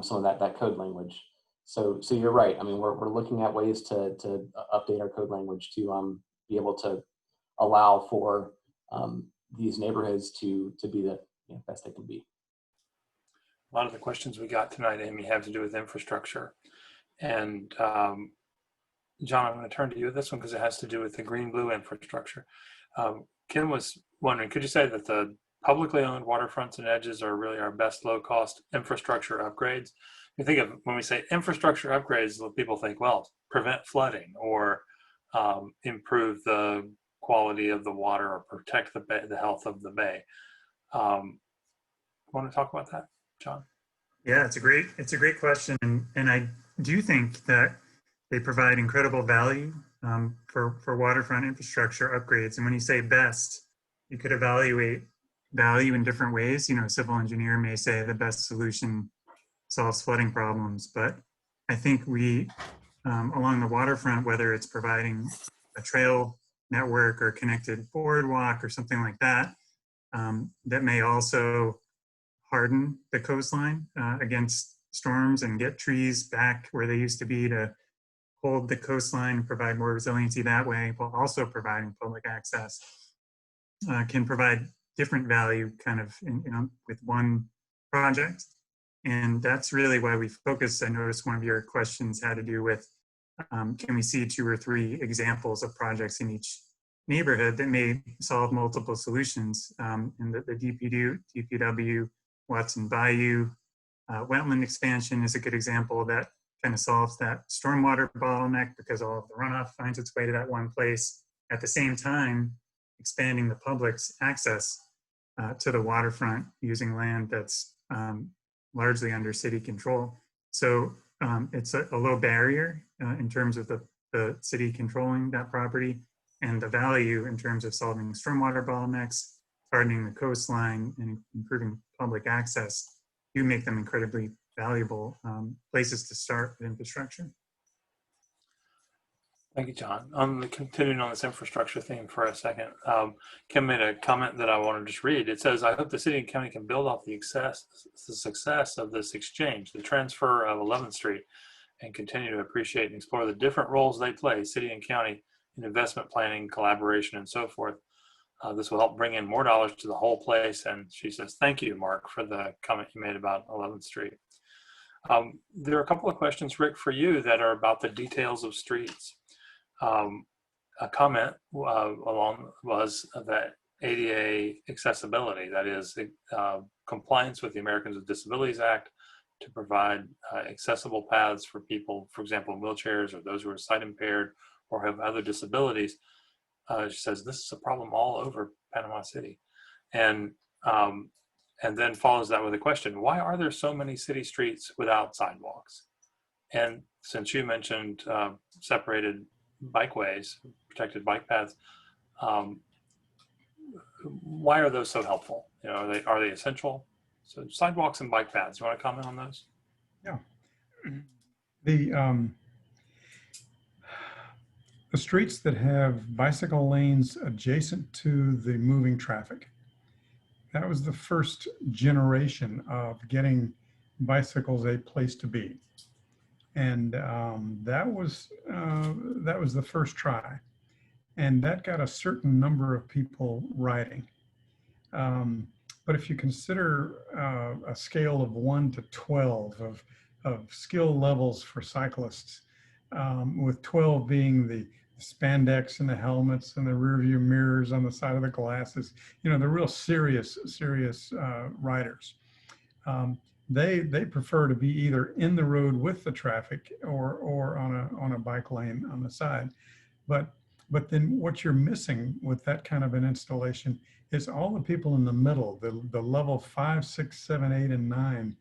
some of that code language. So you're right. I mean, we're looking at ways to update our code language to be able to allow for these neighborhoods to be the best they can be. A lot of the questions we got tonight, Amy, have to do with infrastructure. And John, I'm going to turn to you with this one because it has to do with the green-blue infrastructure. Kim was wondering, could you say that the publicly owned waterfronts and edges are really our best low-cost infrastructure upgrades? You think of, when we say infrastructure upgrades, people think, well, prevent flooding or improve the quality of the water or protect the bay, the health of the bay. Want to talk about that, John? Yeah, it's a great question, and I do think that they provide incredible value for waterfront infrastructure upgrades. And when you say best, you could evaluate value in different ways. You know, a civil engineer may say the best solution solves flooding problems, but I think we, along the waterfront, whether it's providing a trail network or connected boardwalk or something like that, that may also harden the coastline against storms and get trees back where they used to be to hold the coastline and provide more resiliency that way, while also providing public access, can provide different value kind of with one project. And that's really why we focus. I noticed one of your questions had to do with, can we see 2 or 3 examples of projects in each neighborhood that may solve multiple solutions? And the DPW, Watson Bayou, wetland expansion is a good example that kind of solves that stormwater bottleneck because all of the runoff finds its way to that one place. At the same time, expanding the public's access to the waterfront using land that's largely under city control. So it's a low barrier in terms of the city controlling that property, and the value in terms of solving stormwater bottlenecks, hardening the coastline, and improving public access do make them incredibly valuable places to start with infrastructure. Thank you, John. Continuing on this infrastructure theme for a second, Kim made a comment that I want to just read. It says, I hope the city and county can build off the success of this exchange, the transfer of 11th Street, and continue to appreciate and explore the different roles they play, city and county, in investment planning, collaboration, and so forth. This will help bring in more dollars to the whole place. And she says, thank you, Mark, for the comment you made about 11th Street. There are a couple of questions, Rick, for you that are about the details of streets. A comment was that ADA accessibility, that is compliance with the Americans with Disabilities Act, to provide accessible paths for people, for example, in wheelchairs or those who are sight impaired or have other disabilities. She says this is a problem all over Panama City, and then follows that with a question: why are there so many city streets without sidewalks? And since you mentioned separated bikeways, protected bike paths, why are those so helpful? You know, are they essential? So sidewalks and bike paths. You want to comment on those? Yeah. The streets that have bicycle lanes adjacent to the moving traffic, that was the first generation of getting bicycles a place to be. And that was the first try. And that got a certain number of people riding. But if you consider a scale of 1 to 12 of skill levels for cyclists, with 12 being the spandex and the helmets and the rear view mirrors on the side of the glasses, you know, the real serious riders. They prefer to be either in the road with the traffic or on a bike lane on the side. But then what you're missing with that kind of an installation is all the people in the middle, the level 5, 6, 7, 8, and 9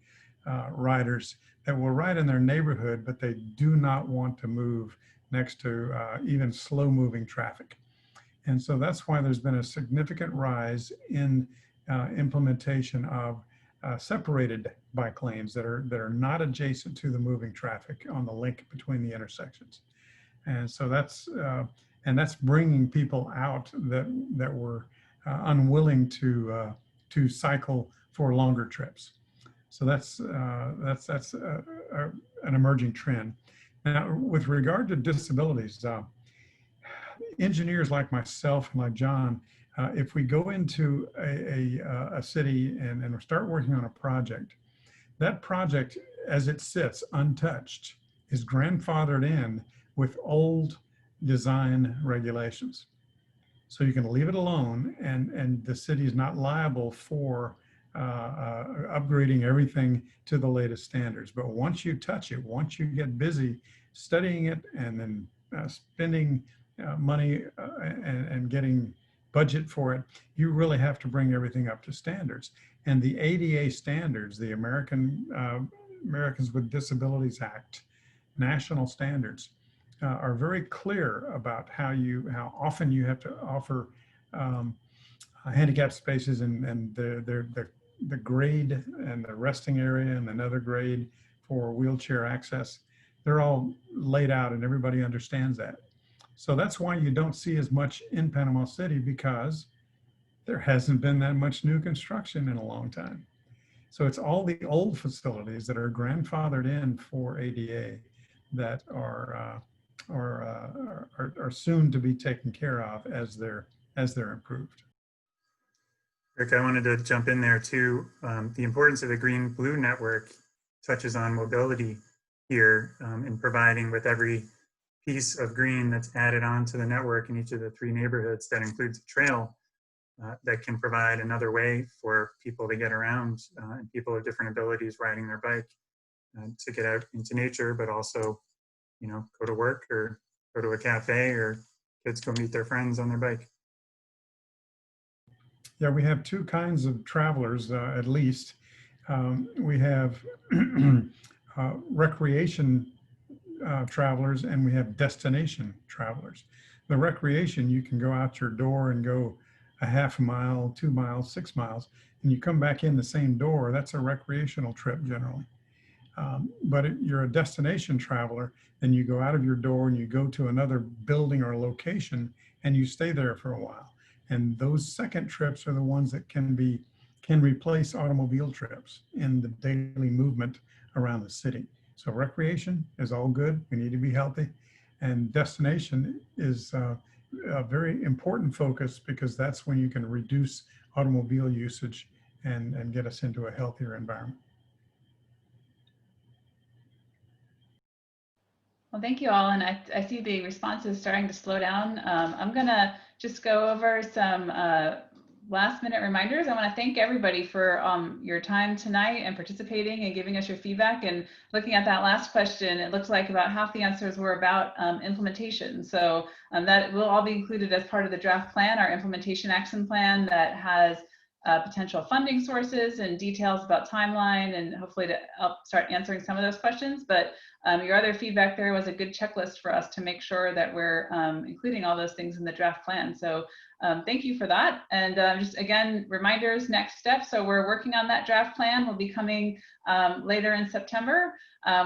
riders that will ride in their neighborhood, but they do not want to move next to even slow moving traffic. And so that's why there's been a significant rise in implementation of separated bike lanes that are not adjacent to the moving traffic on the link between the intersections. And so that's bringing people out that were unwilling to cycle for longer trips. So that's an emerging trend. Now, with regard to disabilities, engineers like myself and like John, if we go into a city and start working on a project, that project, as it sits untouched, is grandfathered in with old design regulations. So you can leave it alone, and the city is not liable for upgrading everything to the latest standards. But once you touch it, once you get busy studying it and then spending money and getting budget for it, you really have to bring everything up to standards. And the ADA standards, the Americans with Disabilities Act, national standards, are very clear about how often you have to offer handicap spaces and the grade and the resting area and another grade for wheelchair access. They're all laid out and everybody understands that. So that's why you don't see as much in Panama City, because there hasn't been that much new construction in a long time. So it's all the old facilities that are grandfathered in for ADA that are soon to be taken care of as they're improved. Rick, I wanted to jump in there too. The importance of the green-blue network touches on mobility here in providing with every piece of green that's added onto the network in each of the 3 neighborhoods. That includes a trail that can provide another way for people to get around and people of different abilities riding their bike to get out into nature, but also, you know, go to work or go to a cafe, or kids go meet their friends on their bike. Yeah, we have 2 kinds of travelers, at least. We have recreation travelers, and we have destination travelers. The recreation, you can go out your door and go a half a mile, 2 miles, 6 miles, and you come back in the same door. That's a recreational trip generally. But if you're a destination traveler, then you go out of your door and you go to another building or location and you stay there for a while. And those second trips are the ones that can replace automobile trips in the daily movement around the city. So recreation is all good. We need to be healthy. And destination is a very important focus, because that's when you can reduce automobile usage and get us into a healthier environment. Well, thank you all. And I see the responses starting to slow down. I'm going to just go over some last minute reminders. I want to thank everybody for your time tonight and participating and giving us your feedback. And looking at that last question, it looks like about half the answers were about implementation. So that will all be included as part of the draft plan, our implementation action plan that has potential funding sources and details about timeline, and hopefully to help start answering some of those questions. But your other feedback there was a good checklist for us to make sure that we're including all those things in the draft plan. So thank you for that. And just again, reminders, next steps. So we're working on that draft plan. Will be coming later in September.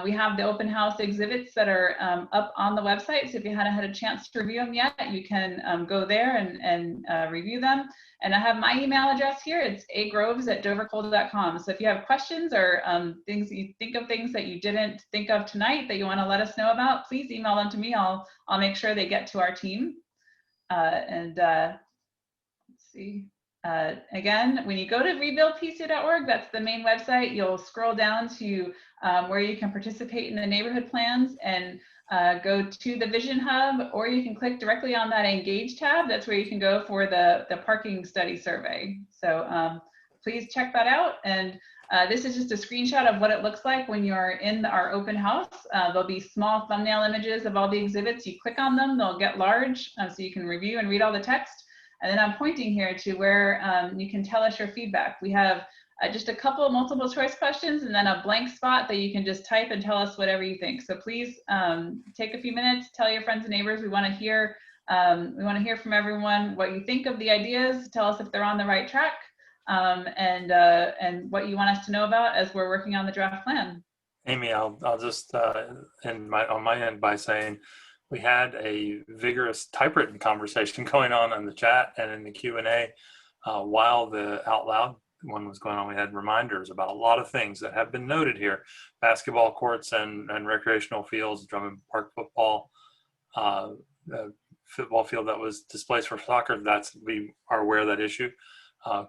We have the open house exhibits that are up on the website. So if you hadn't had a chance to review them yet, you can go there and review them. And I have my email address here. It's agroves@dovercoal.com. So if you have questions or things you think of, things that you didn't think of tonight that you want to let us know about, please email them to me. I'll make sure they get to our team. Let's see. Again, when you go to rebuildpc.org, that's the main website. You'll scroll down to where you can participate in the neighborhood plans and go to the Vision Hub, or you can click directly on that Engage tab. That's where you can go for the parking study survey. So please check that out. And this is just a screenshot of what it looks like when you're in our open house. There'll be small thumbnail images of all the exhibits. You click on them, they'll get large so you can review and read all the text. And then I'm pointing here to where you can tell us your feedback. We have just a couple multiple choice questions and then a blank spot that you can just type and tell us whatever you think. So please take a few minutes, tell your friends and neighbors. We want to hear from everyone what you think of the ideas. Tell us if they're on the right track, and what you want us to know about as we're working on the draft plan. Amy, I'll just end on my end by saying we had a vigorous typewritten conversation going on in the chat and in the Q&A while the out loud one was going on. We had reminders about a lot of things that have been noted here: basketball courts and recreational fields, Drummond Park football, football field that was displaced for soccer. We are aware of that issue.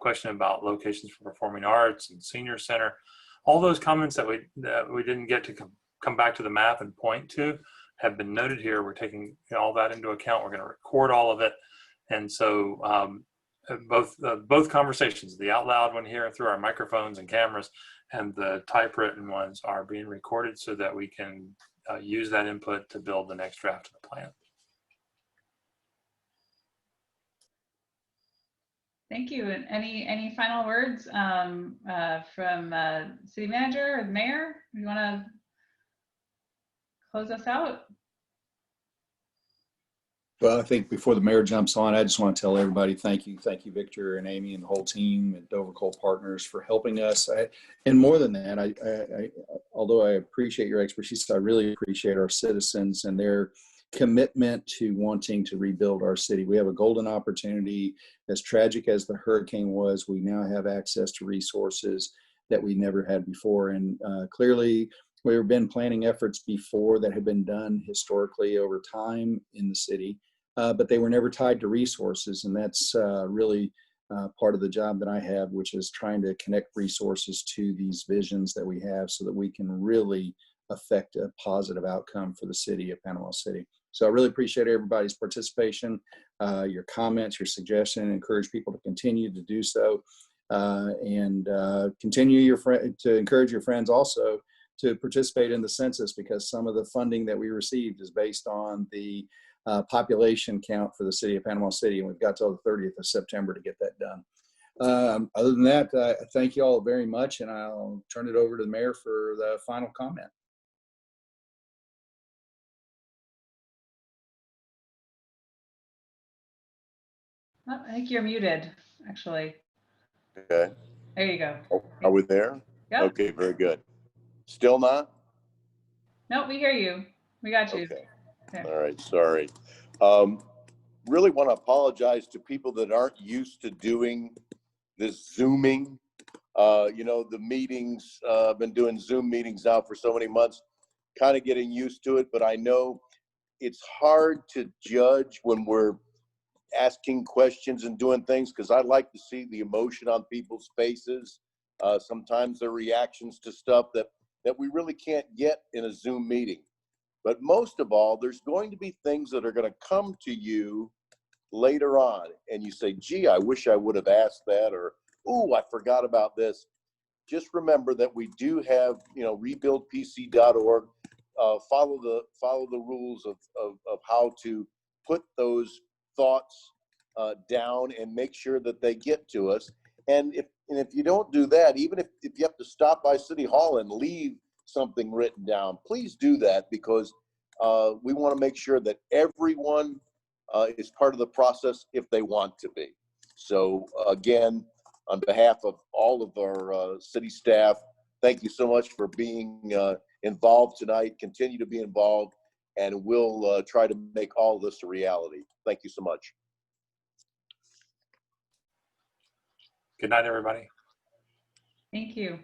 Question about locations for performing arts and senior center. All those comments that we didn't get to come back to the map and point to have been noted here. We're taking all that into account. We're going to record all of it. And so both conversations, the out loud one here through our microphones and cameras, and the typewritten ones are being recorded so that we can use that input to build the next draft of the plan. Thank you. And any final words from city manager or the mayor? You want to close us out? Well, I think before the mayor jumps on, I just want to tell everybody thank you, Victor and Amy and the whole team at Dover Coal Partners for helping us. And more than that, although I appreciate your expertise, I really appreciate our citizens and their commitment to wanting to rebuild our city. We have a golden opportunity. As tragic as the hurricane was, we now have access to resources that we never had before. And clearly, we've been planning efforts before that have been done historically over time in the city, but they were never tied to resources. And that's really part of the job that I have, which is trying to connect resources to these visions that we have so that we can really affect a positive outcome for the city of Panama City. So I really appreciate everybody's participation, your comments, your suggestions, and encourage people to continue to do so. And continue to encourage your friends also to participate in the census, because some of the funding that we received is based on the population count for the city of Panama City, and we've got till the 30th of September to get that done. Other than that, thank you all very much, and I'll turn it over to the mayor for the final comment. Oh, I think you're muted, actually. Okay. There you go. Are we there? Yep. Okay, very good. Still not? No, we hear you. We got you. Okay. There. All right, sorry. Really want to apologize to people that aren't used to doing this Zooming. The meetings, I've been doing Zoom meetings now for so many months, kind of getting used to it, but I know it's hard to judge when we're asking questions and doing things, because I like to see the emotion on people's faces. Sometimes their reactions to stuff that we really can't get in a Zoom meeting. But most of all, there's going to be things that are going to come to you later on, and you say, gee, I wish I would have asked that, or, ooh, I forgot about this. Just remember that we do have, rebuildpc.org. Follow the rules of how to put those thoughts down and make sure that they get to us. And if you don't do that, even if you have to stop by City Hall and leave something written down, please do that, because we want to make sure that everyone is part of the process if they want to be. So again, on behalf of all of our city staff, thank you so much for being involved tonight. Continue to be involved, and we'll try to make all this a reality. Thank you so much. Good night, everybody. Thank you.